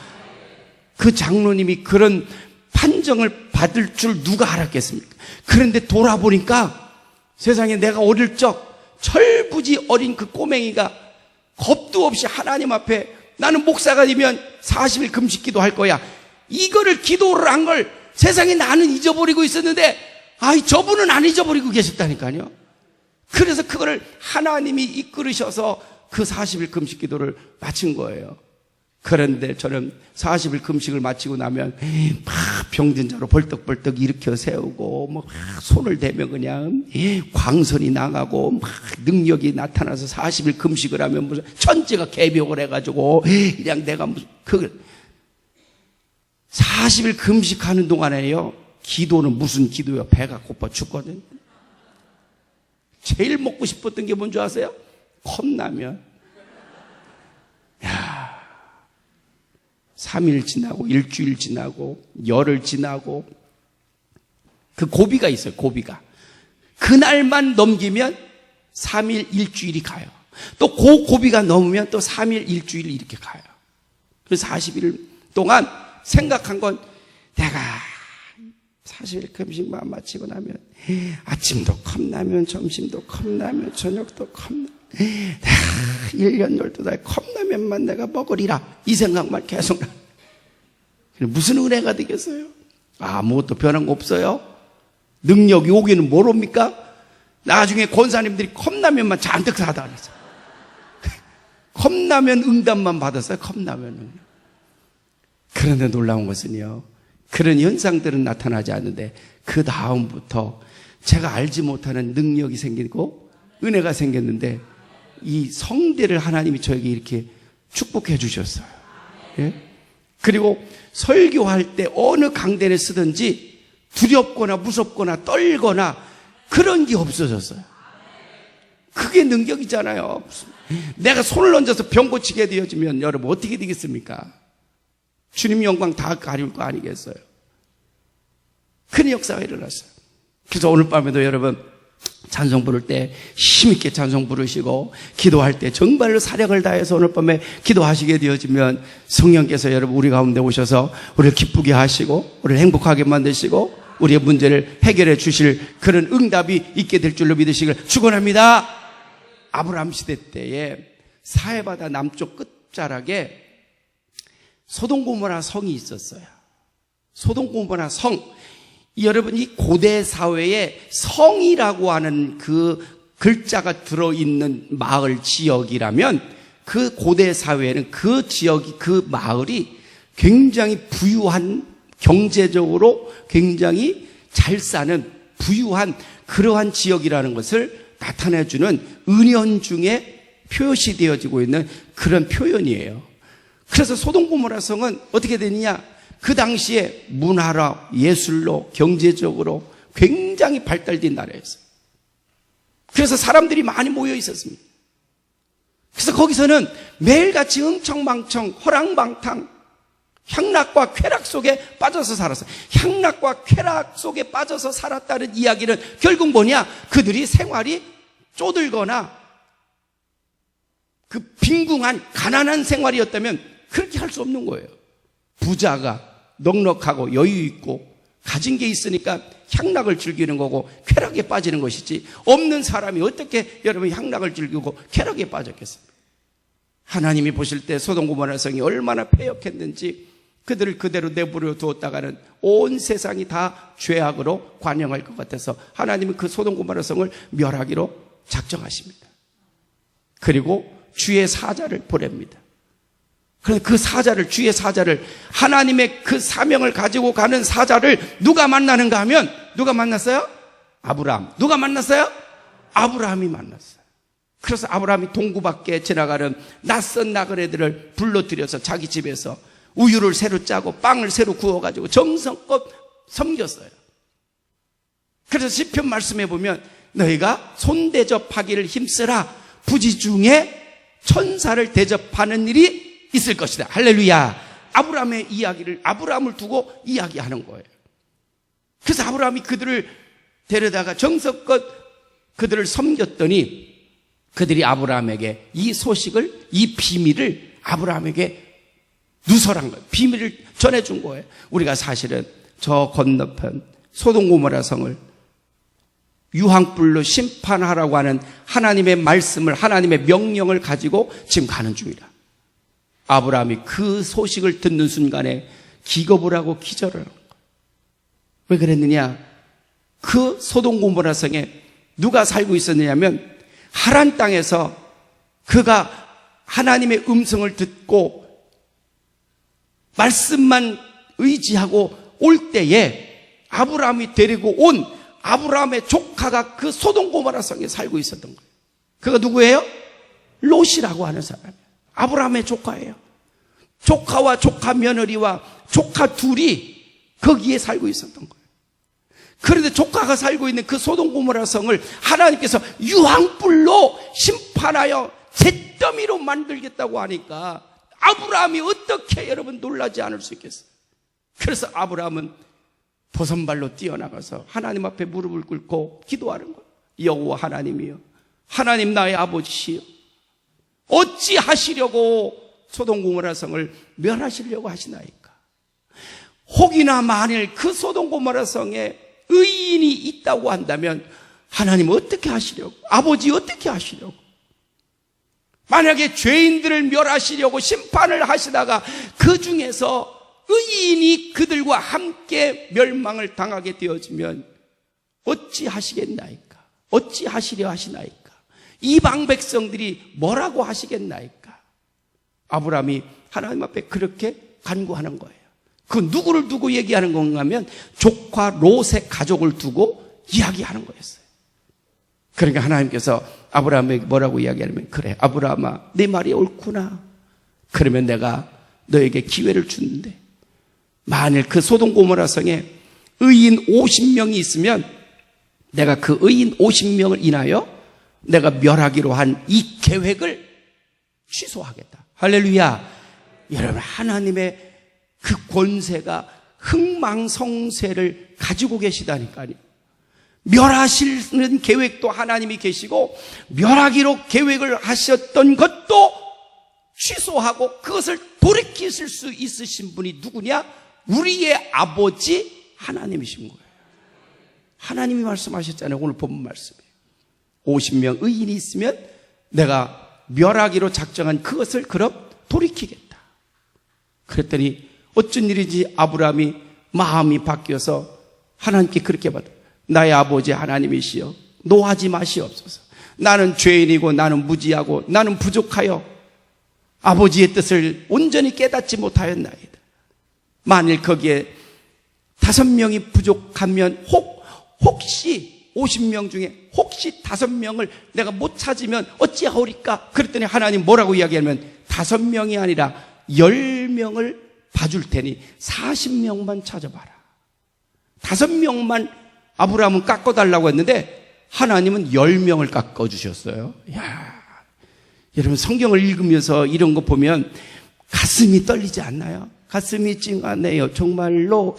그 장로님이 그런 판정을 받을 줄 누가 알았겠습니까? 그런데 돌아보니까 세상에 내가 어릴 적 철부지 어린 그 꼬맹이가 겁도 없이 하나님 앞에 나는 목사가 되면 40일 금식 기도할 거야. 이거를 기도를 한 걸 세상에 나는 잊어버리고 있었는데 저분은 안 잊어버리고 계셨다니까요. 그래서 그거를 하나님이 이끌으셔서 그 40일 금식 기도를 마친 거예요. 그런데 저는 40일 금식을 마치고 나면 막 병든 자로 벌떡벌떡 일으켜 세우고 막 손을 대면 그냥 광선이 나가고 막 능력이 나타나서 40일 금식을 하면 무슨 천지가 개벽을 해가지고 그냥 내가 무슨 40일 금식하는 동안에요, 기도는 무슨 기도요? 배가 고파 죽거든. 제일 먹고 싶었던 게 뭔지 아세요? 컵라면. 3일 지나고 일주일 지나고 열흘 지나고 그 고비가 있어요. 고비가 그날만 넘기면 3일 일주일이 가요. 또 그 고비가 넘으면 또 3일 일주일 이렇게 가요. 그래서 40일 동안 생각한 건 내가 40일 금식만 마치고 나면 아침도 컵라면, 점심도 컵라면, 저녁도 컵라면, 내가 1년 12달 컵라면만 내가 먹으리라, 이 생각만 계속 나. 무슨 은혜가 되겠어요? 아무것도 변한 거 없어요. 능력이 오기는 뭘 옵니까? 나중에 권사님들이 컵라면만 잔뜩 사다 그랬어요. 컵라면 응답만 받았어요. 컵라면 응답. 그런데 놀라운 것은요, 그런 현상들은 나타나지 않는데 그 다음부터 제가 알지 못하는 능력이 생기고 은혜가 생겼는데 이 성대를 하나님이 저에게 이렇게 축복해 주셨어요. 예? 그리고 설교할 때 어느 강단에 쓰든지 두렵거나 무섭거나 떨거나 그런 게 없어졌어요. 그게 능력이잖아요. 내가 손을 얹어서 병 고치게 되어지면 여러분 어떻게 되겠습니까? 주님 영광 다 가릴 거 아니겠어요? 큰 역사가 일어났어요. 그래서 오늘 밤에도 여러분 찬송 부를 때 힘있게 찬송 부르시고 기도할 때 정말로 사력을 다해서 오늘 밤에 기도하시게 되어지면 성령께서 여러분 우리 가운데 오셔서 우리를 기쁘게 하시고 우리를 행복하게 만드시고 우리의 문제를 해결해 주실 그런 응답이 있게 될 줄로 믿으시길 축원합니다. 아브라함 시대 때에 사해바다 남쪽 끝자락에 소돔고모라 성이 있었어요. 소돔고모라 성. 여러분, 이 고대 사회에 성이라고 하는 그 글자가 들어있는 마을 지역이라면 그 고대 사회에는 그 지역이, 그 마을이 굉장히 부유한, 경제적으로 굉장히 잘 사는 부유한 그러한 지역이라는 것을 나타내주는 은연중에 표시되어지고 있는 그런 표현이에요. 그래서 소돔고모라 성은 어떻게 되느냐? 그 당시에 문화로, 예술로, 경제적으로 굉장히 발달된 나라였어요. 그래서 사람들이 많이 모여 있었습니다. 그래서 거기서는 매일같이 흥청망청, 허랑방탕, 향락과 쾌락 속에 빠져서 살았어요. 향락과 쾌락 속에 빠져서 살았다는 이야기는 결국 뭐냐? 그들이 생활이 쪼들거나 그 빈궁한 가난한 생활이었다면 그렇게 할 수 없는 거예요. 부자가 넉넉하고 여유 있고 가진 게 있으니까 향락을 즐기는 거고 쾌락에 빠지는 것이지, 없는 사람이 어떻게 여러분 향락을 즐기고 쾌락에 빠졌겠습니까? 하나님이 보실 때 소돔고모라 성이 얼마나 패역했는지 그들을 그대로 내버려 두었다가는 온 세상이 다 죄악으로 관영할 것 같아서 하나님은 그 소돔고모라 성을 멸하기로 작정하십니다. 그리고 주의 사자를 보냅니다. 그래서 그 사자를, 주의 사자를, 하나님의 그 사명을 가지고 가는 사자를 누가 만나는가 하면, 누가 만났어요? 아브라함. 누가 만났어요? 아브라함이 만났어요. 그래서 아브라함이 동구 밖에 지나가는 낯선 나그네들을 불러들여서 자기 집에서 우유를 새로 짜고 빵을 새로 구워가지고 정성껏 섬겼어요. 그래서 시편 말씀에 보면 너희가 손대접하기를 힘쓰라. 부지 중에 천사를 대접하는 일이 있을 것이다. 할렐루야. 아브라함의 이야기를, 아브라함을 두고 이야기하는 거예요. 그래서 아브라함이 그들을 데려다가 정성껏 그들을 섬겼더니 그들이 아브라함에게 이 소식을, 이 비밀을 아브라함에게 누설한 거예요. 비밀을 전해준 거예요. 우리가 사실은 저 건너편 소돔 고모라 성을 유황불로 심판하라고 하는 하나님의 말씀을, 하나님의 명령을 가지고 지금 가는 중이라. 아브라함이 그 소식을 듣는 순간에 기겁을 하고 기절을 한 거예요. 왜 그랬느냐? 그 소돔 고모라 성에 누가 살고 있었느냐면 하란 땅에서 그가 하나님의 음성을 듣고 말씀만 의지하고 올 때에 아브라함이 데리고 온 아브라함의 조카가 그 소돔 고모라 성에 살고 있었던 거예요. 그가 누구예요? 롯이라고 하는 사람이에요. 아브라함의 조카예요. 조카와 조카 며느리와 조카 둘이 거기에 살고 있었던 거예요. 그런데 조카가 살고 있는 그 소돔 고모라 성을 하나님께서 유황불로 심판하여 잿더미로 만들겠다고 하니까 아브라함이 어떻게 여러분 놀라지 않을 수 있겠어요? 그래서 아브라함은 보선발로 뛰어나가서 하나님 앞에 무릎을 꿇고 기도하는 거예요. 여호와 하나님이여, 하나님 나의 아버지시여, 어찌 하시려고 소돔 고모라 성을 멸하시려고 하시나이까? 혹이나 만일 그 소돔 고모라 성에 의인이 있다고 한다면 하나님 어떻게 하시려고, 아버지 어떻게 하시려고? 만약에 죄인들을 멸하시려고 심판을 하시다가 그 중에서 의인이 그들과 함께 멸망을 당하게 되어지면 어찌 하시겠나이까? 어찌 하시려 하시나이까? 이방 백성들이 뭐라고 하시겠나이까? 아브라함이 하나님 앞에 그렇게 간구하는 거예요. 그 누구를 두고 얘기하는 건가 하면 조카 롯의 가족을 두고 이야기하는 거였어요. 그러니까 하나님께서 아브라함에게 뭐라고 이야기하냐면, 그래 아브라함아, 네 말이 옳구나. 그러면 내가 너에게 기회를 주는데 만일 그 소돔 고모라 성에 의인 50명이 있으면 내가 그 의인 50명을 인하여 내가 멸하기로 한 이 계획을 취소하겠다. 할렐루야. 여러분, 하나님의 그 권세가 흥망성쇠를 가지고 계시다니까요. 멸하시는 계획도 하나님이 계시고 멸하기로 계획을 하셨던 것도 취소하고 그것을 돌이키실 수 있으신 분이 누구냐? 우리의 아버지 하나님이신 거예요. 하나님이 말씀하셨잖아요. 오늘 본문 말씀이에요. 50명 의인이 있으면 내가 멸하기로 작정한 그것을 그럼 돌이키겠다. 그랬더니 어쩐 일인지 아브라함이 마음이 바뀌어서 하나님께 그렇게 받아, 나의 아버지 하나님이시여, 노하지 마시옵소서. 나는 죄인이고 나는 무지하고 나는 부족하여 아버지의 뜻을 온전히 깨닫지 못하였나이다. 만일 거기에 5명이 부족하면 혹시 50명 중에 혹시 5명을 내가 못 찾으면 어찌하오리까? 그랬더니 하나님 뭐라고 이야기하면 5명이 아니라 10명을 봐줄 테니 40명만 찾아봐라. 5명만 아브라함은 깎아달라고 했는데 하나님은 10명을 깎아주셨어요. 야, 여러분 성경을 읽으면서 이런 거 보면 가슴이 떨리지 않나요? 가슴이 찡하네요. 정말로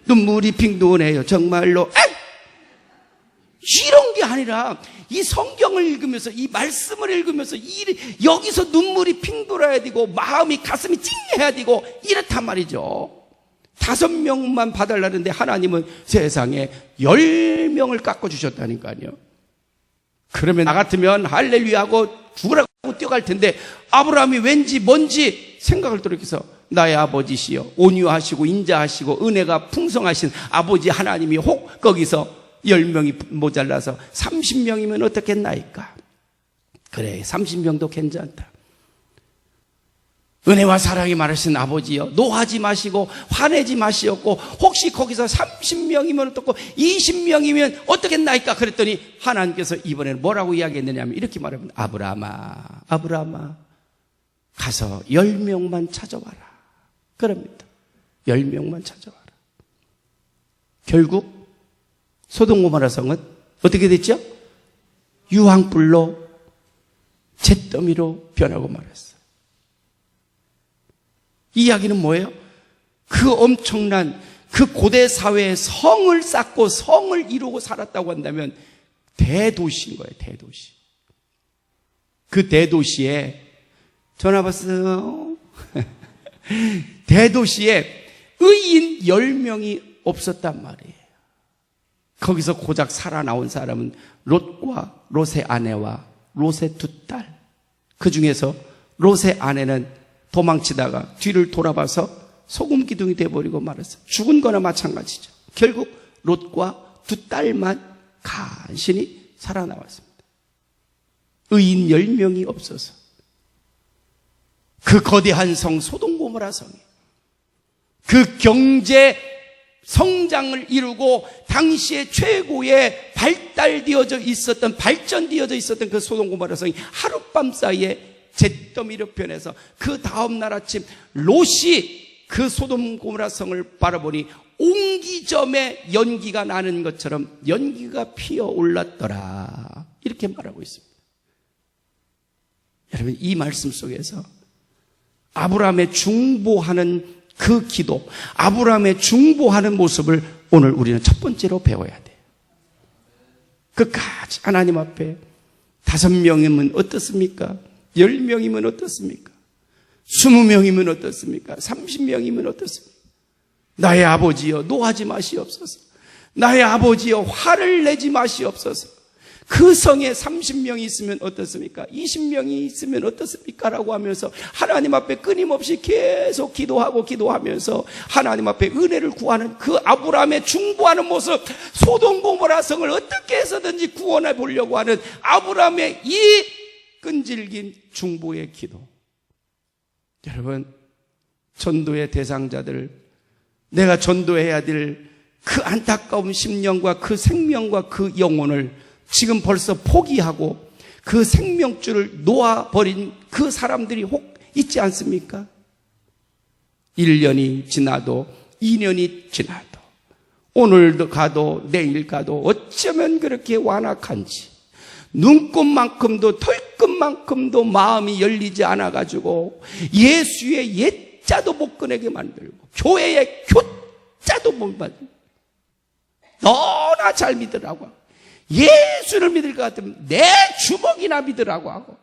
눈물이 핑 도네요. 정말로 이런 게 아니라 이 성경을 읽으면서 이 말씀을 읽으면서 여기서 눈물이 핑 돌아야 되고 마음이 가슴이 찡해야 되고 이렇단 말이죠. 5명만 봐달라는데 하나님은 세상에 10명을 깎아주셨다니까요. 그러면 나 같으면 할렐루야 하고 죽으라고 뛰어갈 텐데 아브라함이 왠지 뭔지 생각을 돌이켜서 나의 아버지시여, 온유하시고 인자하시고 은혜가 풍성하신 아버지 하나님이 혹 거기서 10명이 모자라서 30명이면 어떻겠나이까? 그래, 30명도 괜찮다. 은혜와 사랑이 많으신 아버지여, 노하지 마시고 화내지 마시옵고, 혹시 거기서 30명이면 어떻고 20명이면 어떻겠나이까? 그랬더니 하나님께서 이번에는 뭐라고 이야기했느냐면 이렇게 말합니다. 아브라함아 가서 10명만 찾아와라. 그럽니다. 10명만 찾아와라. 결국 소돔고모라 성은 어떻게 됐죠? 유황불로 잿더미로 변하고 말았어요. 이 이야기는 뭐예요? 그 엄청난 그 고대 사회의 성을 쌓고 성을 이루고 살았다고 한다면 대도시인 거예요. 대도시. 그 대도시에 전화 받았어요. 대도시에 의인 10명이 없었단 말이에요. 거기서 고작 살아나온 사람은 롯과 롯의 아내와 롯의 두 딸. 그 중에서 롯의 아내는 도망치다가 뒤를 돌아봐서 소금 기둥이 돼버리고 말았어요. 죽은 거나 마찬가지죠. 결국 롯과 두 딸만 간신히 살아나왔습니다. 의인 10명이 없어서 그 거대한 성 소돔고모라 성이 그 경제 성장을 이루고 당시에 최고의 발전되어져 있었던 그 소돔고모라 성이 하룻밤 사이에 잿더미로 변해서 그 다음 날 아침 롯이 그 소돔고모라 성을 바라보니 옹기점에 연기가 나는 것처럼 연기가 피어올랐더라. 이렇게 말하고 있습니다. 여러분, 이 말씀 속에서 아브라함의 중보하는 그 기도, 아브라함의 중보하는 모습을 오늘 우리는 첫 번째로 배워야 돼요. 끝까지 하나님 앞에 5명이면 어떻습니까? 10명이면 어떻습니까? 20명이면 어떻습니까? 30명이면 어떻습니까? 나의 아버지여, 노하지 마시옵소서. 나의 아버지여, 화를 내지 마시옵소서. 그 성에 30명이 있으면 어떻습니까? 20명이 있으면 어떻습니까? 라고 하면서 하나님 앞에 끊임없이 계속 기도하면서 하나님 앞에 은혜를 구하는 그 아브라함의 중보하는 모습, 소돔고모라 성을 어떻게 해서든지 구원해 보려고 하는 아브라함의 이 끈질긴 중보의 기도. 여러분, 전도의 대상자들, 내가 전도해야 될 그 안타까운 심령과 그 생명과 그 영혼을 지금 벌써 포기하고 그 생명줄을 놓아버린 그 사람들이 혹 있지 않습니까? 1년이 지나도 2년이 지나도 오늘도 가도 내일 가도 어쩌면 그렇게 완악한지 눈곱만큼도 털끝만큼도 마음이 열리지 않아가지고 예수의 예자도 못 꺼내게 만들고 교회의 교자도 못 만들고 너나 잘 믿으라고 하고 예수를 믿을 것 같으면 내 주먹이나 믿으라고 하고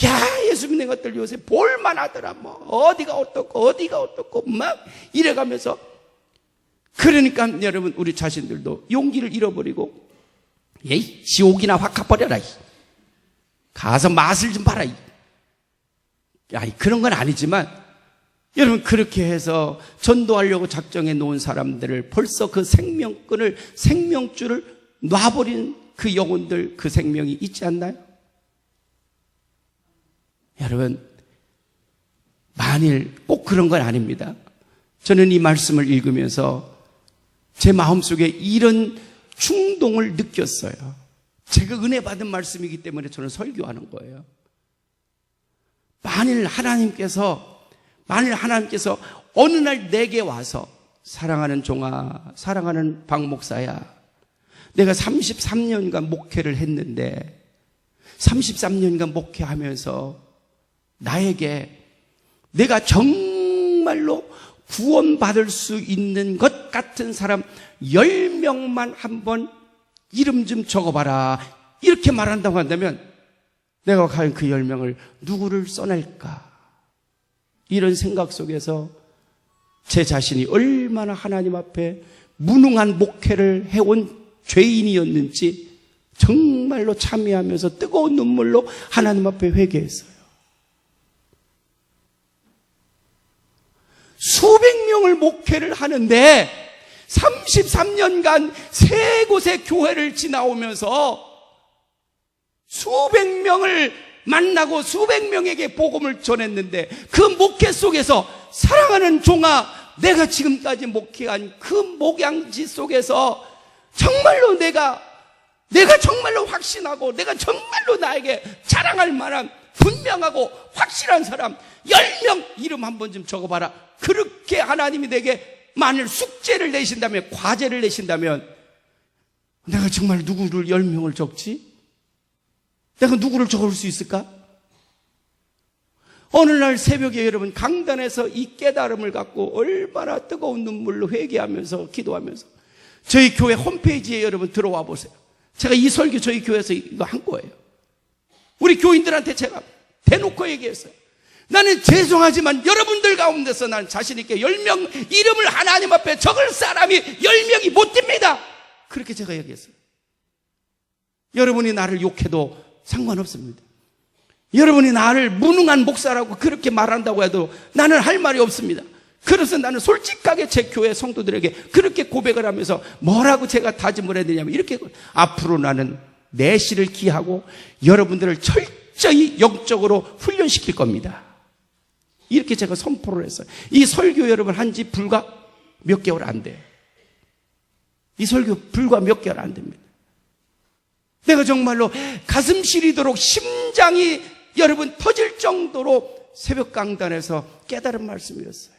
야 예수 믿는 것들 요새 볼만하더라 뭐 어디가 어떻고 막 이래가면서 그러니까 여러분 우리 자신들도 용기를 잃어버리고 에이 지옥이나 확 가버려라 가서 맛을 좀 봐라 그런 건 아니지만 여러분 그렇게 해서 전도하려고 작정해 놓은 사람들을 벌써 그 생명줄을 놔버린 그 영혼들 그 생명이 있지 않나요? 여러분 만일 꼭 그런 건 아닙니다. 저는 이 말씀을 읽으면서 제 마음속에 이런 충동을 느꼈어요. 제가 은혜 받은 말씀이기 때문에 저는 설교하는 거예요. 만일 하나님께서 어느 날 내게 와서 사랑하는 종아, 사랑하는 박 목사야, 내가 33년간 목회를 했는데 33년간 목회하면서 나에게 내가 정말로 구원받을 수 있는 것 같은 사람 10명만 한번 이름 좀 적어봐라 이렇게 말한다고 한다면 내가 과연 그 10명을 누구를 써낼까? 이런 생각 속에서 제 자신이 얼마나 하나님 앞에 무능한 목회를 해온 죄인이었는지 정말로 참회하면서 뜨거운 눈물로 하나님 앞에 회개했어요. 수백 명을 목회를 하는데 33년간 세 곳의 교회를 지나오면서 수백 명을 만나고 수백 명에게 복음을 전했는데 그 목회 속에서 사랑하는 종아, 내가 지금까지 목회한 그 목양지 속에서 정말로 내가 정말로 확신하고 내가 정말로 나에게 자랑할 만한 분명하고 확실한 사람 10명 이름 한번 좀 적어봐라. 그렇게 하나님이 내게 만일 숙제를 내신다면, 과제를 내신다면 내가 정말 누구를 10명을 적지? 내가 누구를 적을 수 있을까? 어느 날 새벽에 여러분 강단에서 이 깨달음을 갖고 얼마나 뜨거운 눈물로 회개하면서 기도하면서 저희 교회 홈페이지에 여러분 들어와 보세요. 제가 이 설교 저희 교회에서 이거 한 거예요. 우리 교인들한테 제가 대놓고 얘기했어요. 나는 죄송하지만 여러분들 가운데서 난 자신 있게 10명 이름을 하나님 앞에 적을 사람이 10명이 못 됩니다. 그렇게 제가 얘기했어요. 여러분이 나를 욕해도 상관없습니다. 여러분이 나를 무능한 목사라고 그렇게 말한다고 해도 나는 할 말이 없습니다. 그래서 나는 솔직하게 제 교회 성도들에게 그렇게 고백을 하면서 뭐라고 제가 다짐을 했느냐면 이렇게, 앞으로 나는 내실을 기하고 여러분들을 철저히 영적으로 훈련시킬 겁니다. 이렇게 제가 선포를 했어요. 이 설교 여러분 한지 불과 몇 개월 안 돼요. 이 설교 불과 몇 개월 안 됩니다. 내가 정말로 가슴 시리도록 심장이 여러분 터질 정도로 새벽 강단에서 깨달은 말씀이었어요.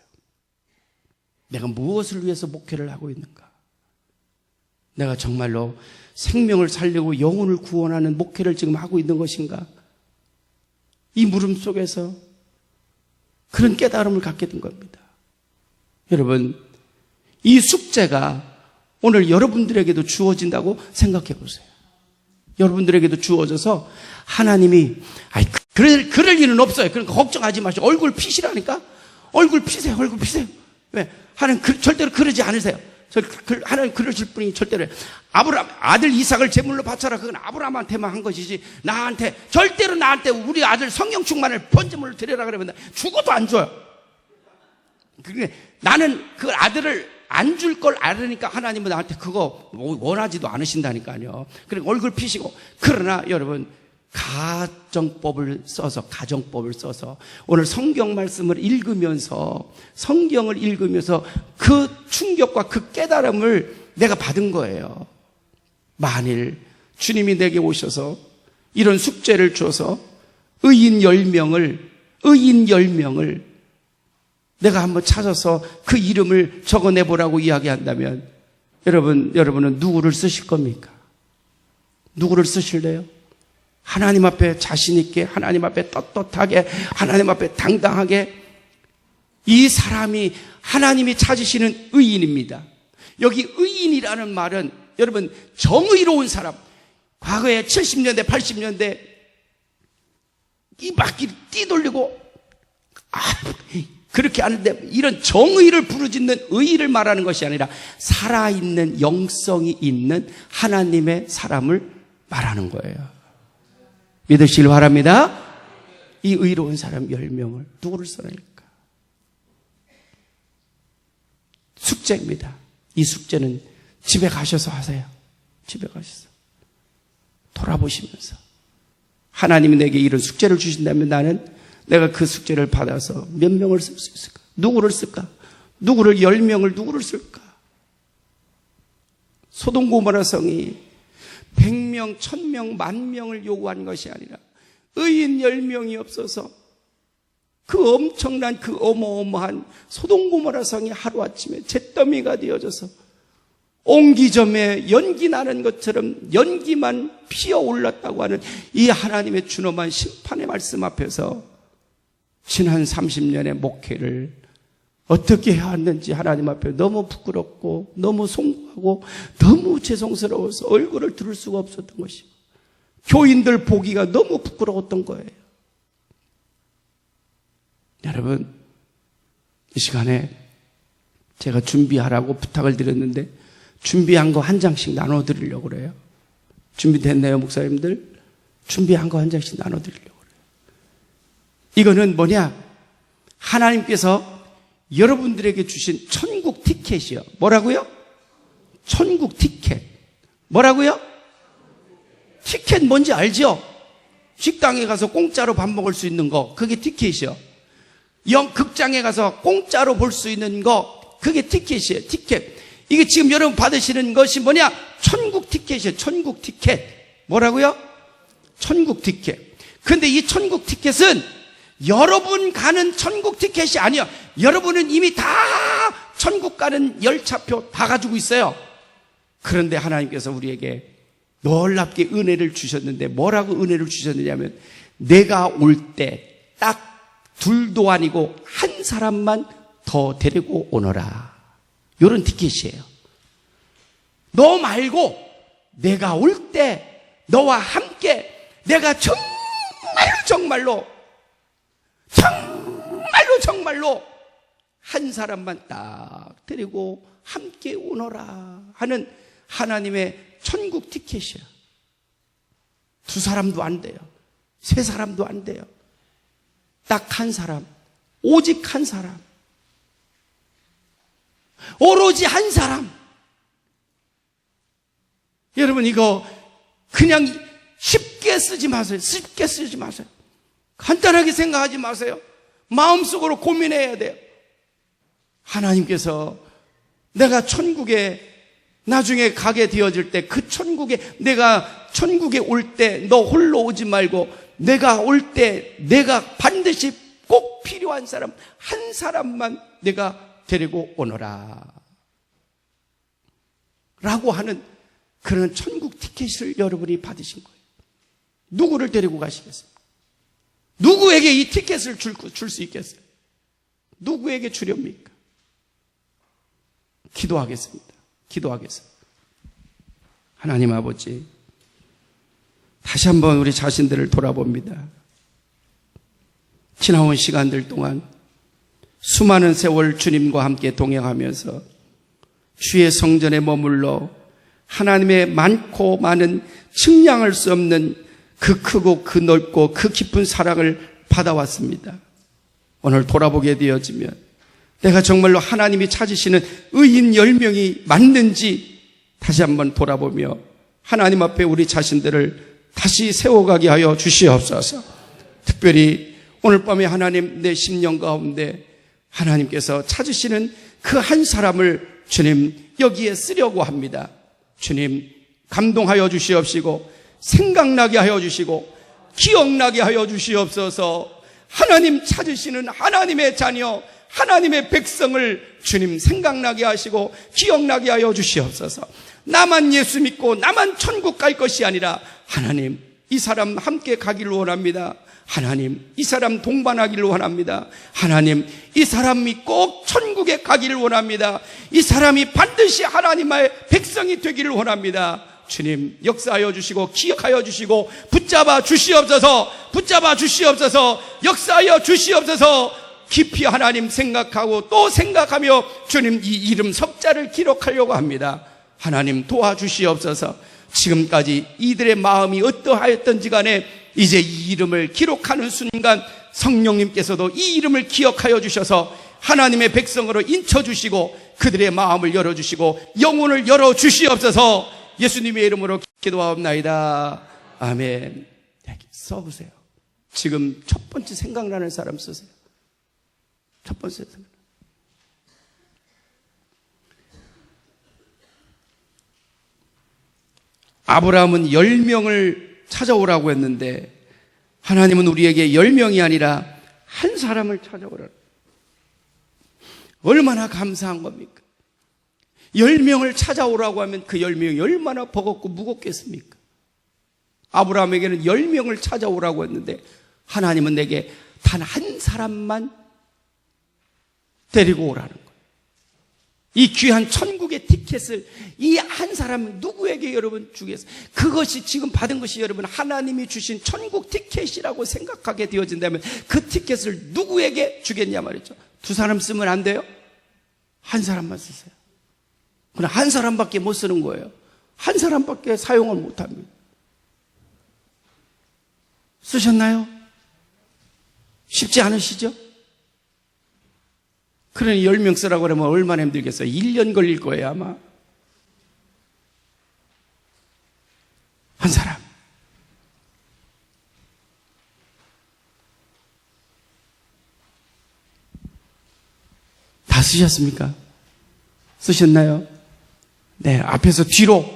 내가 무엇을 위해서 목회를 하고 있는가? 내가 정말로 생명을 살리고 영혼을 구원하는 목회를 지금 하고 있는 것인가? 이 물음 속에서 그런 깨달음을 갖게 된 겁니다. 여러분, 이 숙제가 오늘 여러분들에게도 주어진다고 생각해 보세요. 여러분들에게도 주어져서 하나님이 그럴 일은 없어요. 그러니까 걱정하지 마시고 얼굴 피시라니까. 얼굴 피세요. 얼굴 피세요. 왜? 하나님 절대로 그러지 않으세요. 하나님 그러실 분이 절대로. 아브라함 아들 이삭을 제물로 바쳐라. 그건 아브라함한테만 한 것이지 절대로 나한테 우리 아들 성령 충만을 번제물로 드려라 그러면 죽어도 안 줘요. 그게 나는 그 아들을 안 줄 걸 알으니까 하나님은 나한테 그거 원하지도 않으신다니까요. 그러니까 얼굴 피시고. 그러나 여러분, 가정법을 써서 오늘 성경 말씀을 읽으면서, 성경을 읽으면서 그 충격과 그 깨달음을 내가 받은 거예요. 만일 주님이 내게 오셔서 이런 숙제를 줘서 의인 10명을 내가 한번 찾아서 그 이름을 적어내보라고 이야기한다면 여러분은 누구를 쓰실 겁니까? 누구를 쓰실래요? 하나님 앞에 자신 있게, 하나님 앞에 떳떳하게, 하나님 앞에 당당하게. 이 사람이 하나님이 찾으시는 의인입니다. 여기 의인이라는 말은 여러분 정의로운 사람. 과거에 70년대 80년대 이 바퀴를 띠돌리고 그렇게 하는데 이런 정의를 부르짖는 의의를 말하는 것이 아니라 살아있는 영성이 있는 하나님의 사람을 말하는 거예요. 믿으시길 바랍니다. 이 의로운 사람 10명을 누구를 써낼까? 숙제입니다. 이 숙제는 집에 가셔서 하세요. 집에 가셔서 돌아보시면서 하나님이 내게 이런 숙제를 주신다면 내가 그 숙제를 받아서 몇 명을 쓸 수 있을까? 누구를 쓸까? 누구를 10명을 누구를 쓸까? 소돔 고모라 성이 100명, 1000명, 10,000명을 요구한 것이 아니라 의인 10명이 없어서 그 엄청난 그 어마어마한 소돔 고모라 성이 하루아침에 잿더미가 되어져서 옹기점에 연기 나는 것처럼 연기만 피어올랐다고 하는 이 하나님의 준엄한 심판의 말씀 앞에서 지난 30년의 목회를 어떻게 해왔는지 하나님 앞에 너무 부끄럽고 너무 송구하고 너무 죄송스러워서 얼굴을 들을 수가 없었던 것이고 교인들 보기가 너무 부끄러웠던 거예요. 여러분, 이 시간에 제가 준비하라고 부탁을 드렸는데 준비한 거 한 장씩 나눠드리려고 그래요. 준비됐나요, 목사님들? 준비한 거 한 장씩 나눠드리려고 그래요. 이거는 뭐냐? 하나님께서 여러분들에게 주신 천국 티켓이요. 뭐라고요? 천국 티켓. 뭐라고요? 티켓 뭔지 알죠? 식당에 가서 공짜로 밥 먹을 수 있는 거, 그게 티켓이요. 극장에 가서 공짜로 볼 수 있는 거, 그게 티켓이에요. 티켓. 이게 지금 여러분 받으시는 것이 뭐냐? 천국 티켓이에요. 천국 티켓. 뭐라고요? 천국 티켓. 근데 이 천국 티켓은 여러분 가는 천국 티켓이 아니에요. 여러분은 이미 다 천국 가는 열차표 다 가지고 있어요. 그런데 하나님께서 우리에게 놀랍게 은혜를 주셨는데, 뭐라고 은혜를 주셨느냐면, 내가 올 때 딱 둘도 아니고 한 사람만 더 데리고 오너라. 이런 티켓이에요. 너 말고 내가 올 때 너와 함께 내가 정말로 한 사람만 딱 데리고 함께 오너라 하는 하나님의 천국 티켓이야. 두 사람도 안 돼요. 세 사람도 안 돼요. 딱 한 사람, 오직 한 사람, 오로지 한 사람. 여러분, 이거 그냥 쉽게 쓰지 마세요. 쉽게 쓰지 마세요. 간단하게 생각하지 마세요. 마음속으로 고민해야 돼요. 하나님께서 내가 천국에 나중에 가게 되어질 때, 그 천국에, 내가 천국에 올 때 너 홀로 오지 말고 내가 올 때 내가 반드시 꼭 필요한 사람 한 사람만 내가 데리고 오너라 라고 하는 그런 천국 티켓을 여러분이 받으신 거예요. 누구를 데리고 가시겠습니까? 누구에게 이 티켓을 줄 수 있겠어요? 누구에게 주렵니까? 기도하겠습니다. 하나님 아버지, 다시 한번 우리 자신들을 돌아봅니다. 지나온 시간들 동안 수많은 세월 주님과 함께 동행하면서 주의 성전에 머물러 하나님의 많고 많은 측량할 수 없는 그 크고 그 넓고 그 깊은 사랑을 받아왔습니다. 오늘 돌아보게 되어지면 내가 정말로 하나님이 찾으시는 의인 10명이 맞는지 다시 한번 돌아보며 하나님 앞에 우리 자신들을 다시 세워가게 하여 주시옵소서. 특별히 오늘 밤에 하나님, 내 심령 가운데 하나님께서 찾으시는 그 한 사람을 주님 여기에 쓰려고 합니다. 주님 감동하여 주시옵시고 생각나게 하여 주시고 기억나게 하여 주시옵소서. 하나님 찾으시는 하나님의 자녀, 하나님의 백성을 주님 생각나게 하시고 기억나게 하여 주시옵소서. 나만 예수 믿고 나만 천국 갈 것이 아니라 하나님, 이 사람 함께 가기를 원합니다. 하나님, 이 사람 동반하기를 원합니다. 하나님, 이 사람이 꼭 천국에 가기를 원합니다. 이 사람이 반드시 하나님의 백성이 되기를 원합니다. 주님 역사하여 주시고 기억하여 주시고 붙잡아 주시옵소서. 역사하여 주시옵소서. 깊이 하나님 생각하고 또 생각하며 주님 이 이름 석자를 기록하려고 합니다. 하나님 도와주시옵소서. 지금까지 이들의 마음이 어떠하였던지 간에 이제 이 이름을 기록하는 순간 성령님께서도 이 이름을 기억하여 주셔서 하나님의 백성으로 인쳐주시고 그들의 마음을 열어주시고 영혼을 열어주시옵소서. 예수님의 이름으로 기도하옵나이다. 아멘. 써보세요. 지금 첫 번째 생각나는 사람 쓰세요. 첫 번째 생각. 아브라함은 10명을 찾아오라고 했는데 하나님은 우리에게 10명이 아니라 한 사람을 찾아오라. 얼마나 감사한 겁니까? 10명을 찾아오라고 하면 그 10명이 얼마나 버겁고 무겁겠습니까? 아브라함에게는 10명을 찾아오라고 했는데 하나님은 내게 단 한 사람만 데리고 오라는 거예요. 이 귀한 천국의 티켓을 이 한 사람 누구에게 여러분 주겠어요? 그것이 지금 받은 것이 여러분 하나님이 주신 천국 티켓이라고 생각하게 되어진다면 그 티켓을 누구에게 주겠냐 말이죠. 두 사람 쓰면 안 돼요? 한 사람만 쓰세요. 그냥 한 사람밖에 못 쓰는 거예요. 한 사람밖에 사용을 못 합니다. 쓰셨나요? 쉽지 않으시죠? 그러니 10명 쓰라고 그러면 얼마나 힘들겠어요? 1년 걸릴 거예요 아마. 한 사람. 다 쓰셨습니까? 쓰셨나요? 네, 앞에서 뒤로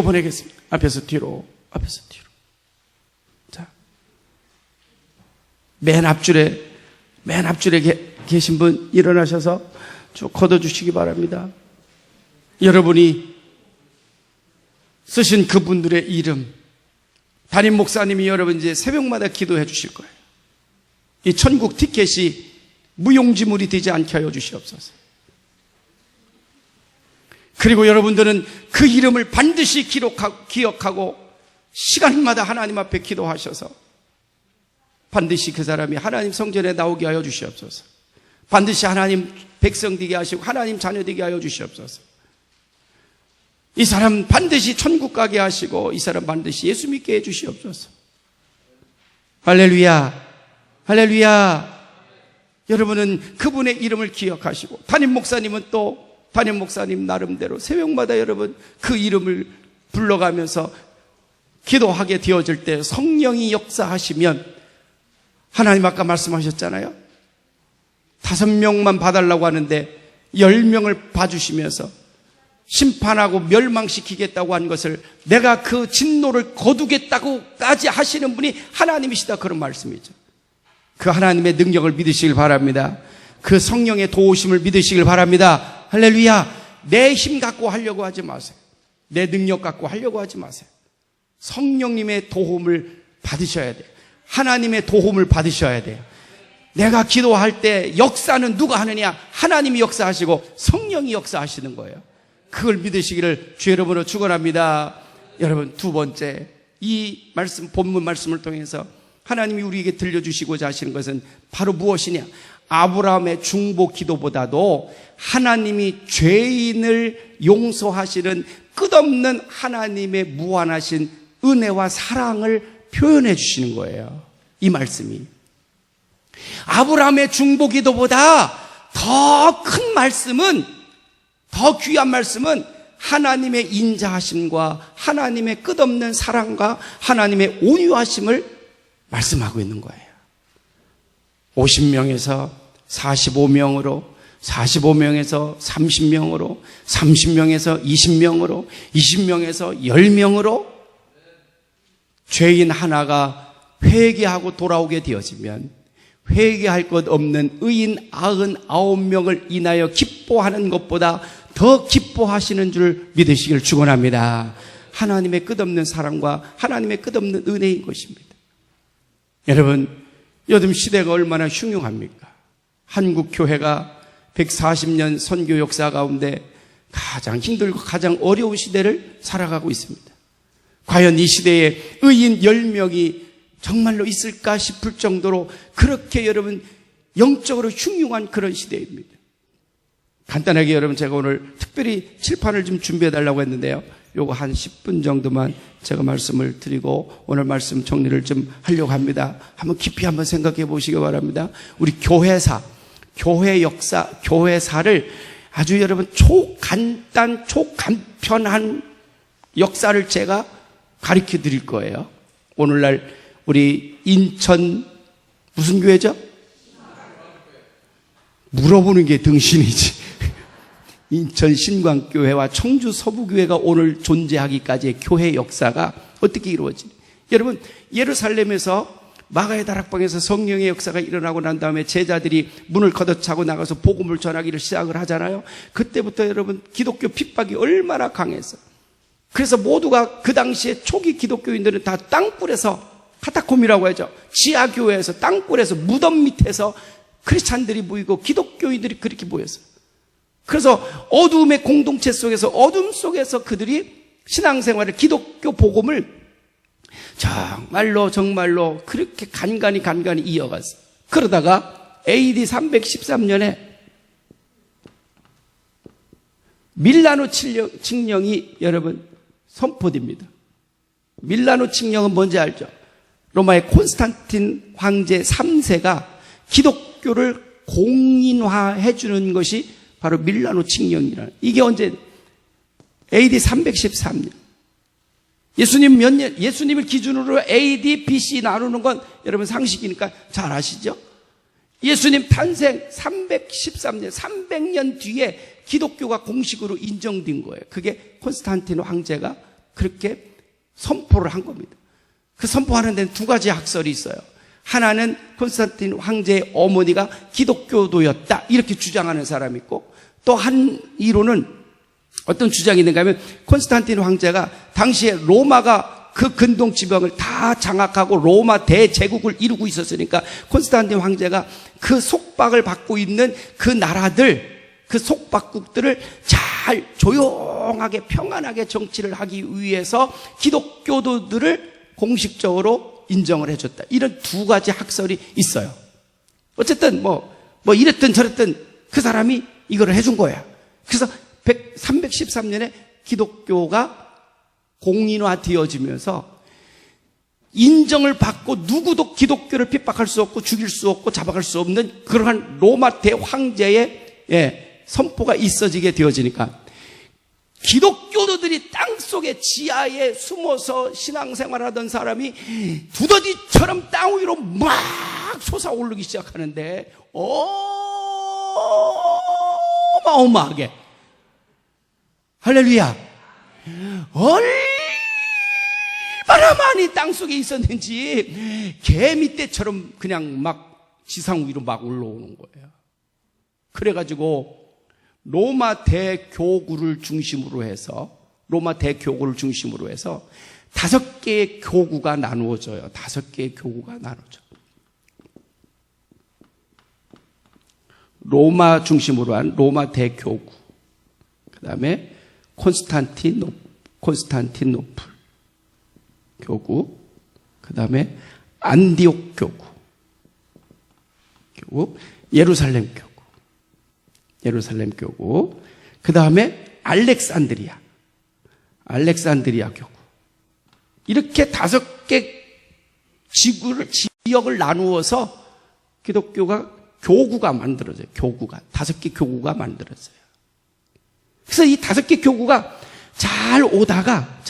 보내겠습니다. 앞에서 뒤로. 자, 맨 앞줄에 계신 분 일어나셔서 쭉 걷어주시기 바랍니다. 여러분이 쓰신 그분들의 이름, 담임 목사님이 여러분 이제 새벽마다 기도해 주실 거예요. 이 천국 티켓이 무용지물이 되지 않게 하여 주시옵소서. 그리고 여러분들은 그 이름을 반드시 기억하고 시간마다 하나님 앞에 기도하셔서 반드시 그 사람이 하나님 성전에 나오게 하여 주시옵소서. 반드시 하나님 백성 되게 하시고 하나님 자녀 되게 하여 주시옵소서. 이 사람 반드시 천국 가게 하시고 이 사람 반드시 예수 믿게 해 주시옵소서. 할렐루야, 할렐루야. 여러분은 그분의 이름을 기억하시고 담임 목사님은 또 담임 목사님 나름대로 새벽마다 여러분 그 이름을 불러가면서 기도하게 되어질 때 성령이 역사하시면 하나님 아까 말씀하셨잖아요. 5명만 봐달라고 하는데 10명을 봐주시면서 심판하고 멸망시키겠다고 한 것을 내가 그 진노를 거두겠다고까지 하시는 분이 하나님이시다, 그런 말씀이죠. 그 하나님의 능력을 믿으시길 바랍니다. 그 성령의 도우심을 믿으시길 바랍니다. 할렐루야. 내 힘 갖고 하려고 하지 마세요. 내 능력 갖고 하려고 하지 마세요. 성령님의 도움을 받으셔야 돼요. 하나님의 도움을 받으셔야 돼요. 내가 기도할 때 역사는 누가 하느냐? 하나님이 역사하시고 성령이 역사하시는 거예요. 그걸 믿으시기를 주 여러분으로 축원합니다. 여러분, 두 번째, 이 말씀, 본문 말씀을 통해서 하나님이 우리에게 들려주시고자 하시는 것은 바로 무엇이냐? 아브라함의 중보 기도보다도 하나님이 죄인을 용서하시는 끝없는 하나님의 무한하신 은혜와 사랑을 표현해 주시는 거예요. 이 말씀이 아브라함의 중보 기도보다 더 큰 말씀은, 더 귀한 말씀은 하나님의 인자하심과 하나님의 끝없는 사랑과 하나님의 온유하심을 말씀하고 있는 거예요. 50명에서 45명으로, 45명에서 30명으로, 30명에서 20명으로, 20명에서 10명으로 죄인 하나가 회개하고 돌아오게 되어지면 회개할 것 없는 의인 99명을 인하여 기뻐하는 것보다 더 기뻐하시는 줄 믿으시길 축원합니다. 하나님의 끝없는 사랑과 하나님의 끝없는 은혜인 것입니다. 여러분, 요즘 시대가 얼마나 흉흉합니까? 한국 교회가 140년 선교 역사 가운데 가장 힘들고 가장 어려운 시대를 살아가고 있습니다. 과연 이 시대에 의인 10명이 정말로 있을까 싶을 정도로 그렇게 여러분 영적으로 흉흉한 그런 시대입니다. 간단하게 여러분 제가 오늘 특별히 칠판을 좀 준비해 달라고 했는데요. 요거 한 10분 정도만 제가 말씀을 드리고 오늘 말씀 정리를 좀 하려고 합니다. 한번 깊이 한번 생각해 보시기 바랍니다. 우리 교회사, 교회 역사, 교회사를 아주 여러분 초간단, 초간편한 역사를 제가 가르쳐 드릴 거예요. 오늘날 우리 인천 무슨 교회죠? 물어보는 게 등신이지. 인천 신광교회와 청주 서부교회가 오늘 존재하기까지의 교회 역사가 어떻게 이루어지니? 여러분, 예루살렘에서 마가의 다락방에서 성령의 역사가 일어나고 난 다음에 제자들이 문을 걷어차고 나가서 복음을 전하기를 시작을 하잖아요. 그때부터 여러분 기독교 핍박이 얼마나 강했어요. 그래서 모두가 그 당시에 초기 기독교인들은 다 땅굴에서, 카타콤이라고 하죠, 지하교회에서 땅굴에서 무덤 밑에서 크리스찬들이 모이고 기독교인들이 그렇게 모였어요. 그래서 어둠의 공동체 속에서, 어둠 속에서 그들이 신앙생활을, 기독교 복음을 정말로 그렇게 간간히 이어갔어요. 그러다가 AD 313년에 밀라노 칙령이 여러분 선포됩니다. 밀라노 칙령은 뭔지 알죠? 로마의 콘스탄틴 황제 3세가 기독교를 공인화해 주는 것이 바로 밀라노 칙령이라는, 이게 언제? AD 313년. 예수님을 기준으로 AD, BC 나누는 건 여러분 상식이니까 잘 아시죠? 예수님 탄생 313년, 300년 뒤에 기독교가 공식으로 인정된 거예요. 그게 콘스탄틴 황제가 그렇게 선포를 한 겁니다. 그 선포하는 데는 두 가지 학설이 있어요. 하나는 콘스탄틴 황제의 어머니가 기독교도였다 이렇게 주장하는 사람이 있고, 또 한 이론은 어떤 주장이 있는가 하면 콘스탄틴 황제가 당시에 로마가 그 근동 지방을 다 장악하고 로마 대제국을 이루고 있었으니까 콘스탄틴 황제가 그 속박을 받고 있는 그 나라들, 그 속박국들을 잘 조용하게 평안하게 정치를 하기 위해서 기독교도들을 공식적으로 인정을 해줬다. 이런 두 가지 학설이 있어요. 어쨌든 뭐 이랬든 저랬든 그 사람이 이거를 해준 거야. 그래서 313년에 기독교가 공인화 되어지면서 인정을 받고 누구도 기독교를 핍박할 수 없고 죽일 수 없고 잡아갈 수 없는 그러한 로마 대황제의 선포가 있어지게 되어지니까 기독교도들이 땅속에 지하에 숨어서 신앙생활하던 사람이 두더지처럼 땅 위로 막 솟아오르기 시작하는데 어마어마하게, 할렐루야, 얼마나 많이 땅속에 있었는지 개미떼처럼 그냥 막 지상 위로 막 올라오는 거예요. 그래가지고 로마 대교구를 중심으로 해서 5개의 교구가 나누어져요. 5개의 교구가 나누어져. 로마 중심으로 한 로마 대교구, 그 다음에 콘스탄티노플 교구, 그 다음에 안디옥 교구, 예루살렘 교구, 그 다음에 알렉산드리아 교구. 이렇게 5개 지역을 나누어서 기독교가 교구가 만들어져요. 5개 교구가 만들어져요. 그래서 이 5개 교구가 잘 오다가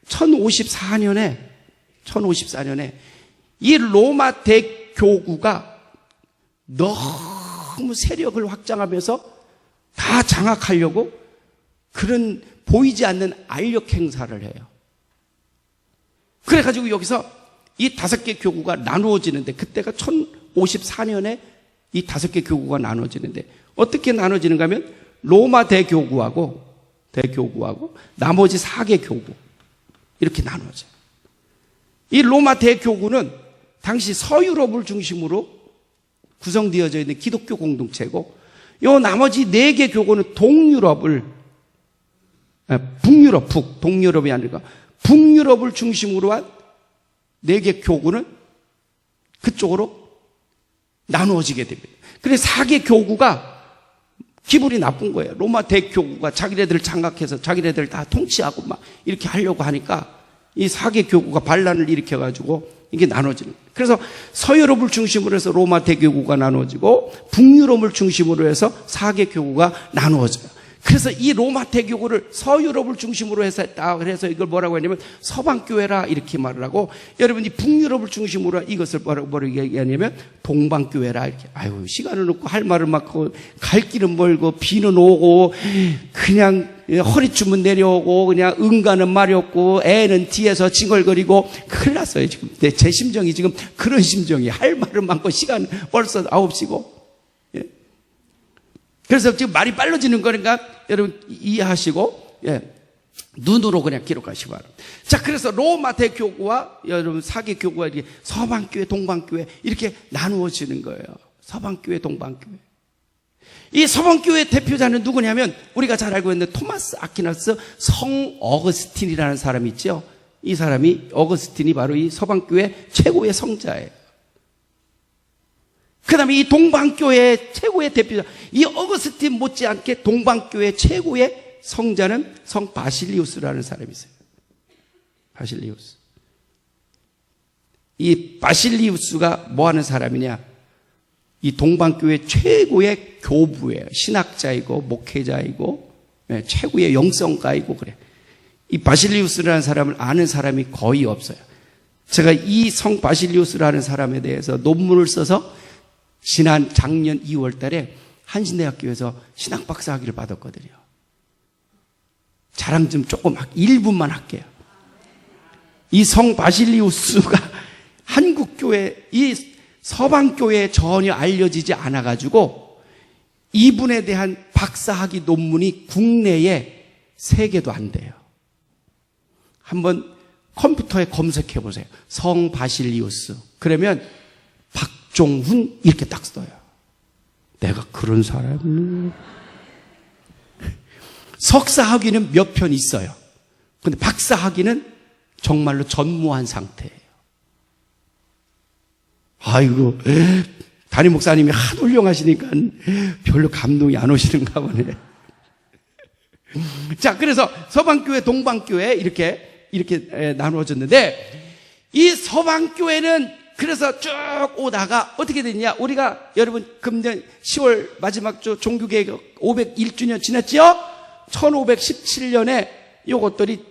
1054년에 이 로마 대교구가 너무 세력을 확장하면서 다 장악하려고 그런 보이지 않는 알력 행사를 해요. 그래가지고 여기서 이 5개 교구가 나누어지는데, 그때가 1054년에 이 5개 교구가 나누어지는데 어떻게 나누어지는가 하면 로마 대교구하고 나머지 4개 교구 이렇게 나누어져요. 이 로마 대교구는 당시 서유럽을 중심으로 구성되어져 있는 기독교 공동체고, 요 나머지 4개 교구는 동유럽이 아니라 북유럽을 중심으로 한 4개 교구는 그쪽으로 나누어지게 됩니다. 그래서 4개 교구가 기분이 나쁜 거예요. 로마 대교구가 자기네들을 장악해서 자기네들 다 통치하고 막 이렇게 하려고 하니까 이 4개 교구가 반란을 일으켜가지고 이게 나눠지는 거예요. 그래서 서유럽을 중심으로 해서 로마 대교구가 나눠지고 북유럽을 중심으로 해서 4개 교구가 나누어져요. 그래서 이 로마 대교구를 서유럽을 중심으로 해서 했다. 그래서 이걸 뭐라고 하냐면 서방교회라 이렇게 말을 하고, 여러분이 북유럽을 중심으로 이것을 뭐라고 얘기하냐면 동방교회라 이렇게. 아유, 시간은 없고 할 말은 많고 갈 길은 멀고 비는 오고 그냥 허리춤은 내려오고 그냥 응가는 말이 없고 애는 뒤에서 징얼거리고 큰일 났어요 지금. 제 심정이 지금 그런 심정이, 할 말은 많고 시간 벌써 9시고. 그래서 지금 말이 빨라지는 거니까 여러분 이해하시고, 눈으로 그냥 기록하시기 바랍니다. 자, 그래서 로마 대교구와 여러분 4개 교구가 이렇게 서방교회, 동방교회 이렇게 나누어지는 거예요. 서방교회, 동방교회. 이 서방교회 대표자는 누구냐면 우리가 잘 알고 있는 토마스 아퀴나스 성 어거스틴이라는 사람이 있죠. 이 사람이, 어거스틴이 바로 이 서방교회 최고의 성자예요. 그 다음에 이 동방교회 최고의 대표자, 이 어거스틴 못지않게 동방교회 최고의 성자는 성 바실리우스라는 사람이 있어요. 바실리우스. 이 바실리우스가 뭐 하는 사람이냐? 이 동방교회 최고의 교부예요. 신학자이고 목회자이고 최고의 영성가이고 그래. 이 바실리우스라는 사람을 아는 사람이 거의 없어요. 제가 이 성 바실리우스라는 사람에 대해서 논문을 써서 지난 작년 2월 달에 한신대학교에서 신학 박사 학위를 받았거든요. 자랑 좀 조금 1분만 할게요. 이 성 바실리우스가 한국교회, 이 서방교회에 전혀 알려지지 않아가지고 이분에 대한 박사학위 논문이 국내에 3개도 안 돼요. 한번 컴퓨터에 검색해 보세요. 성 바실리우스. 그러면 박종훈 이렇게 딱 써요. 내가 그런 사람이. 석사학위는 몇 편 있어요. 근데 박사학위는 정말로 전무한 상태예요. 아이고, 담임 목사님이 하도 훌륭하시니까 별로 감동이 안 오시는가 보네. 자, 그래서 서방교회, 동방교회 이렇게 나누어졌는데, 이 서방교회는 그래서 쭉 오다가 어떻게 됐냐? 우리가 여러분 금년 10월 마지막 주 종교개혁 501주년 지났죠? 1517년에 요것들이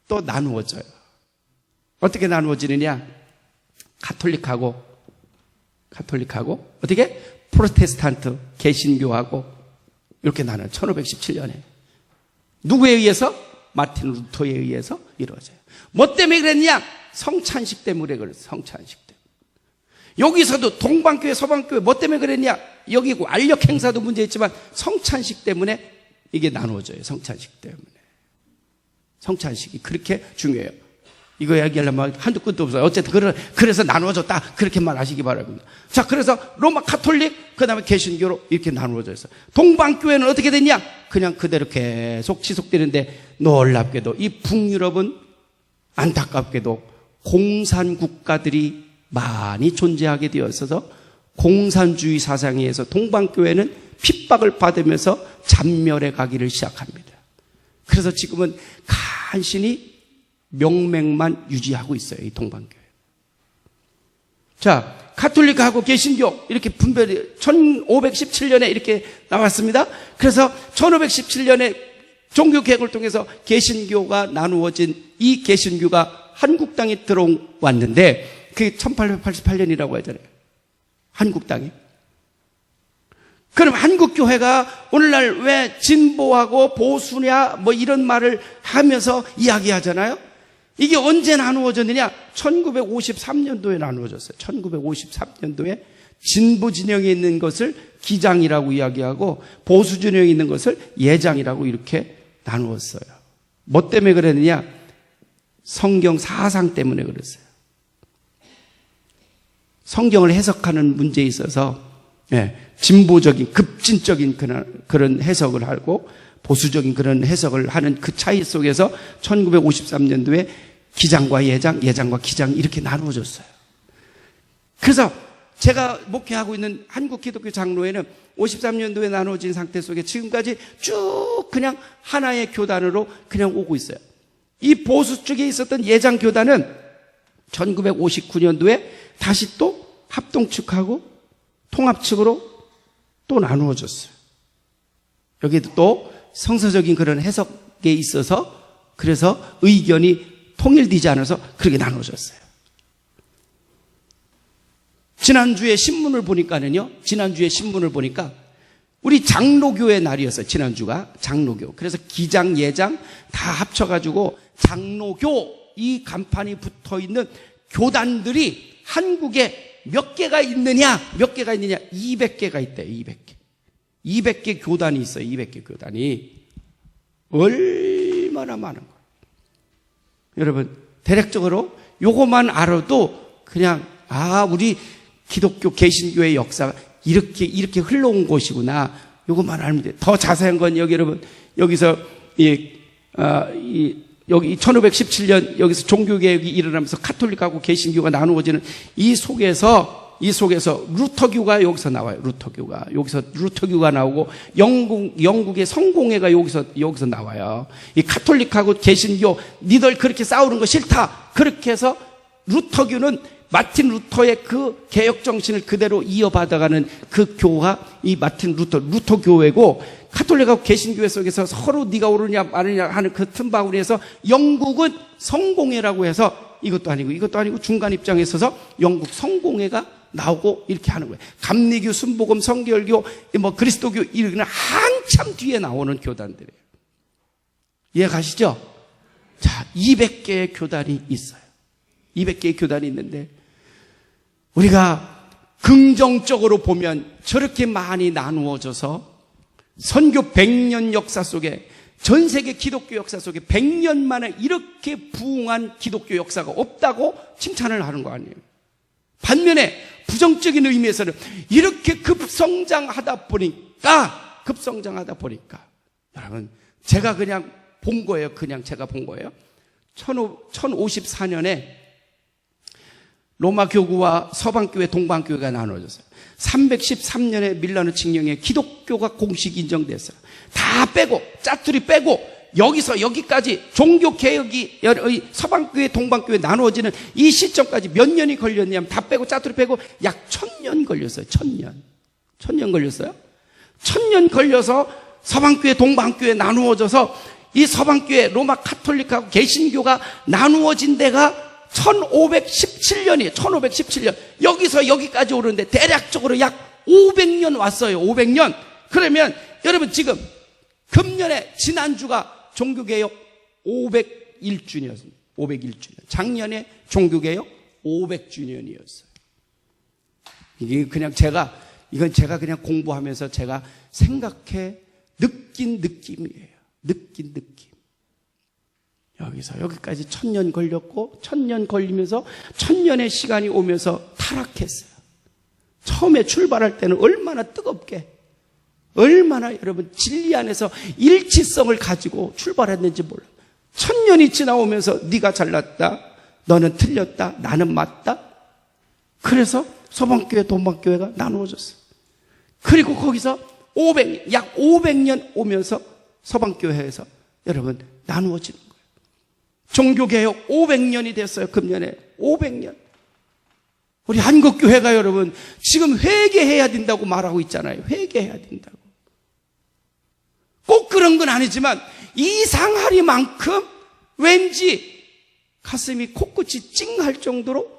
또 나누어져요. 어떻게 나누어지느냐? 가톨릭하고 어떻게? 프로테스탄트, 개신교하고 이렇게 나눠요. 1517년에. 누구에 의해서? 마틴 루터에 의해서 이루어져요. 뭐 때문에 그랬냐? 성찬식 때문에 그랬어요. 성찬식 때문에. 여기서도 동방교회, 서방교회 뭐 때문에 그랬냐? 여기 알력 행사도 문제 있지만 성찬식 때문에 이게 나누어져요. 성찬식 때문에. 성찬식이 그렇게 중요해요. 이거 얘기하려면 한두 끝도 없어요. 어쨌든 그래서 나누어졌다. 그렇게 말하시기 바랍니다. 자, 그래서 로마 카톨릭, 그 다음에 개신교로 이렇게 나누어져 있어요. 동방교회는 어떻게 됐냐? 그냥 그대로 계속 지속되는데 놀랍게도 이 북유럽은 안타깝게도 공산 국가들이 많이 존재하게 되어 있어서 공산주의 사상에 의해서 동방교회는 핍박을 받으면서 잔멸해 가기를 시작합니다. 그래서 지금은 간신히 명맥만 유지하고 있어요. 이 동방교회. 자, 가톨릭하고 개신교 이렇게 분별이 1517년에 이렇게 나왔습니다. 그래서 1517년에 종교개혁을 통해서 개신교가 나누어진 이 개신교가 한국 땅에 들어왔는데 그게 1888년이라고 하잖아요. 한국 땅에. 그럼 한국교회가 오늘날 왜 진보하고 보수냐 뭐 이런 말을 하면서 이야기하잖아요. 이게 언제 나누어졌느냐? 1953년도에 나누어졌어요. 1953년도에 진보 진영에 있는 것을 기장이라고 이야기하고 보수 진영에 있는 것을 예장이라고 이렇게 나누었어요. 뭐 때문에 그랬느냐? 성경 사상 때문에 그랬어요. 성경을 해석하는 문제에 있어서 진보적인 급진적인 그런 해석을 하고 보수적인 그런 해석을 하는 그 차이 속에서 1953년도에 기장과 예장, 예장과 기장 이렇게 나누어졌어요. 그래서 제가 목회하고 있는 한국 기독교 장로회는 53년도에 나누어진 상태 속에 지금까지 쭉 그냥 하나의 교단으로 그냥 오고 있어요. 이 보수 쪽에 있었던 예장 교단은 1959년도에 다시 또 합동 측하고 통합 측으로 또 나누어졌어요. 여기도 또 성서적인 그런 해석에 있어서 그래서 의견이 통일되지 않아서 그렇게 나누어졌어요. 지난주에 신문을 보니까 우리 장로교의 날이었어요. 지난주가 장로교. 그래서 기장, 예장 다 합쳐가지고 장로교 이 간판이 붙어있는 교단들이 한국에 몇 개가 있느냐? 200개가 있대요. 200개. 200개 교단이 있어요. 200개 교단이. 얼마나 많은 거예요. 여러분, 대략적으로 요것만 알아도 그냥, 우리 기독교 개신교의 역사가 이렇게 흘러온 곳이구나. 요것만 알면 돼요. 더 자세한 건 여러분, 여기서, 여기 1517년 여기서 종교개혁이 일어나면서 가톨릭하고 개신교가 나누어지는 이 속에서 루터교가 여기서 나와요. 루터교가 나오고 영국의 성공회가 여기서 나와요. 이 가톨릭하고 개신교 니들 그렇게 싸우는 거 싫다. 그렇게 해서 루터교는 마틴 루터의 그 개혁 정신을 그대로 이어받아가는 그 교가 이 마틴 루터 교회고, 카톨릭하고 개신교회 속에서 서로 네가 옳으냐 마느냐 하는 그 틈바구니에서 영국은 성공회라고 해서 이것도 아니고 중간 입장에 있어서 영국 성공회가 나오고 이렇게 하는 거예요. 감리교, 순복음, 성결교, 그리스도교 이런 한참 뒤에 나오는 교단들이에요. 이해 가시죠? 자, 200개의 교단이 있어요. 200개의 교단이 있는데 우리가 긍정적으로 보면 저렇게 많이 나누어져서 선교 100년 역사 속에, 전 세계 기독교 역사 속에 100년 만에 이렇게 부흥한 기독교 역사가 없다고 칭찬을 하는 거 아니에요. 반면에 부정적인 의미에서는 이렇게 급성장하다 보니까 여러분, 제가 그냥 본 거예요. 제가 본 거예요. 1054년에 로마 교구와 서방교회, 동방교회가 나눠졌어요. 313년에 밀라노 칙령에 기독교가 공식 인정됐어요. 다 빼고, 짜투리 빼고, 여기서 여기까지 종교개혁이 서방교회, 동방교회 나누어지는 이 시점까지 몇 년이 걸렸냐면, 다 빼고, 짜투리 빼고, 약 1000년 걸렸어요. 1000년 걸렸어요. 1000년 걸려서 서방교회, 동방교회 나누어져서 이 서방교회, 로마 카톨릭하고 개신교가 나누어진 데가 1517년이에요. 1517년. 여기서 여기까지 오르는데 대략적으로 약 500년 왔어요. 500년. 그러면 여러분, 지금 금년에, 지난주가 종교개혁 501주년이었습니다. 501주년. 작년에 종교개혁 500주년이었어요. 이건 제가 그냥 공부하면서 제가 생각해 느낀 느낌이에요. 느낌. 여기서 여기까지 1000년 걸렸고, 1000년 걸리면서 1000년의 시간이 오면서 타락했어요. 처음에 출발할 때는 얼마나 뜨겁게, 얼마나 여러분 진리 안에서 일치성을 가지고 출발했는지 몰라요. 1000년이 지나오면서 네가 잘났다, 너는 틀렸다, 나는 맞다. 그래서 서방교회, 동방교회가 나누어졌어요. 그리고 거기서 약 500년 오면서 서방교회에서 여러분 나누어지는 거예요. 종교개혁 500년이 됐어요. 금년에 500년. 우리 한국교회가 여러분 지금 회개해야 된다고 말하고 있잖아요. 회개해야 된다고. 꼭 그런 건 아니지만 이상하리만큼 왠지 가슴이 코끝이 찡할 정도로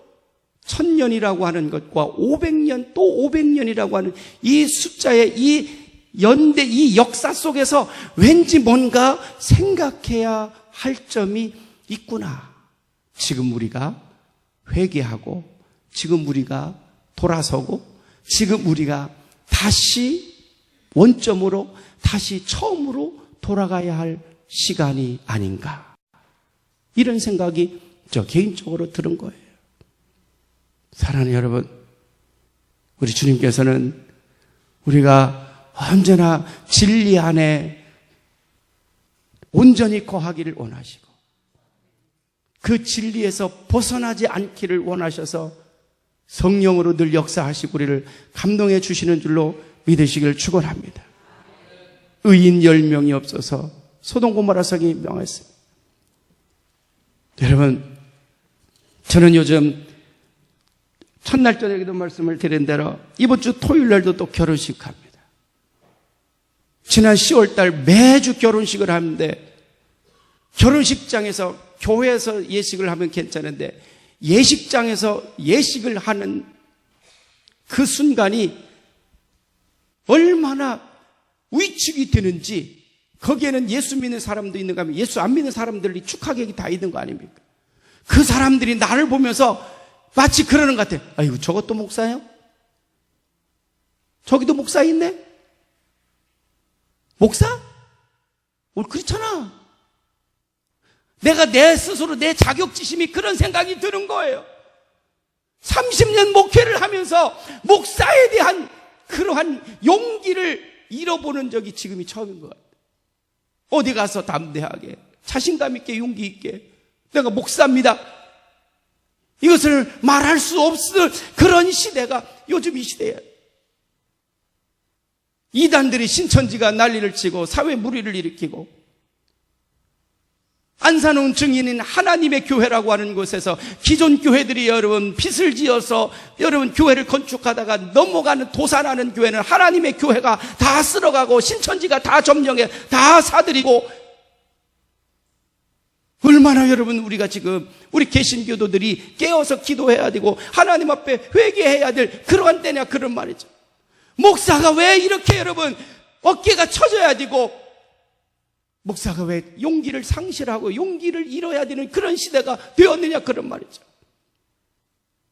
1000년이라고 하는 것과 500년 또 500년이라고 하는 이 숫자의 이 연대, 이 역사 속에서 왠지 뭔가 생각해야 할 점이 있구나. 지금 우리가 회개하고, 지금 우리가 돌아서고, 지금 우리가 다시 원점으로, 다시 처음으로 돌아가야 할 시간이 아닌가. 이런 생각이 저 개인적으로 들은 거예요. 사랑하는 여러분, 우리 주님께서는 우리가 언제나 진리 안에 온전히 거하기를 원하시고, 그 진리에서 벗어나지 않기를 원하셔서 성령으로 늘 역사하시고 우리를 감동해 주시는 줄로 믿으시기를 축원합니다. 의인 10명이 없어서 소돔 고모라 성이 명했습니다. 여러분, 저는 요즘 첫날 저녁에도 말씀을 드린 대로 이번 주 토요일 날도 또 결혼식 합니다. 지난 10월 달 매주 결혼식을 하는데, 결혼식장에서, 교회에서 예식을 하면 괜찮은데 예식장에서 예식을 하는 그 순간이 얼마나 위축이 되는지. 거기에는 예수 믿는 사람도 있는가 하면 예수 안 믿는 사람들이 축하객이 다 있는 거 아닙니까? 그 사람들이 나를 보면서 마치 그러는 것 같아요. 아이고, 저것도 목사예요? 저기도 목사 있네? 목사? 그렇잖아. 내가 내 스스로 내 자격지심이 그런 생각이 드는 거예요. 30년 목회를 하면서 목사에 대한 그러한 용기를 잃어보는 적이 지금이 처음인 것 같아요. 어디 가서 담대하게, 자신감 있게, 용기 있게 내가 목사입니다, 이것을 말할 수 없을 그런 시대가 요즘 이 시대예요. 이단들이 신천지가 난리를 치고 사회 물의를 일으키고 안산원 증인인 하나님의 교회라고 하는 곳에서 기존 교회들이 여러분 빚을 지어서 여러분 교회를 건축하다가 넘어가는 도산하는 교회는 하나님의 교회가 다 쓸어가고 신천지가 다 점령해 다 사들이고, 얼마나 여러분 우리가 지금 우리 개신교도들이 깨어서 기도해야 되고 하나님 앞에 회개해야 될 그러한 때냐, 그런 말이죠. 목사가 왜 이렇게 여러분 어깨가 처져야 되고, 목사가 왜 용기를 상실하고 용기를 잃어야 되는 그런 시대가 되었느냐, 그런 말이죠.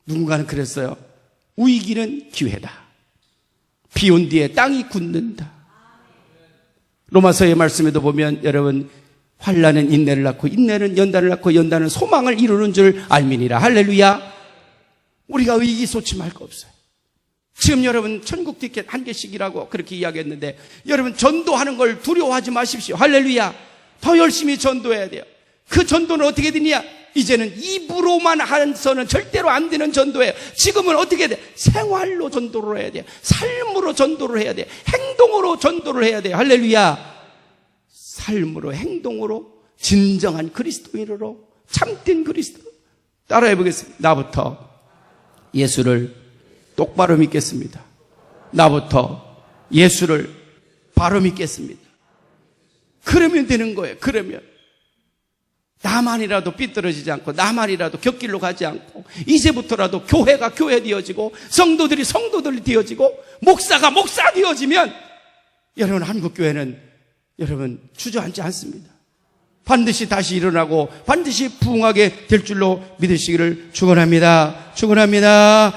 누군가는 그랬어요. 위기는 기회다. 비 온 뒤에 땅이 굳는다. 로마서의 말씀에도 보면 여러분, 환난은 인내를 낳고 인내는 연단을 낳고 연단은 소망을 이루는 줄 알미니라. 할렐루야. 우리가 의기소침할 거 없어요. 지금 여러분 천국 티켓 한 개씩이라고 그렇게 이야기했는데, 여러분 전도하는 걸 두려워하지 마십시오. 할렐루야. 더 열심히 전도해야 돼요. 그 전도는 어떻게 되냐? 이제는 입으로만 해서는 절대로 안 되는 전도예요. 지금은 어떻게 돼? 생활로 전도를 해야 돼요. 삶으로 전도를 해야 돼요. 행동으로 전도를 해야 돼요. 할렐루야. 삶으로, 행동으로, 진정한 그리스도인으로, 참된 그리스도. 따라해 보겠습니다. 나부터 예수를 똑바로 믿겠습니다. 나부터 예수를 바로 믿겠습니다. 그러면 되는 거예요. 그러면 나만이라도 삐뚤어지지 않고, 나만이라도 곁길로 가지 않고, 이제부터라도 교회가 교회 되어지고, 성도들이 성도들 되어지고, 목사가 목사 되어지면 여러분 한국교회는 여러분 주저앉지 않습니다. 반드시 다시 일어나고 반드시 부흥하게 될 줄로 믿으시기를 축원합니다. 축원합니다.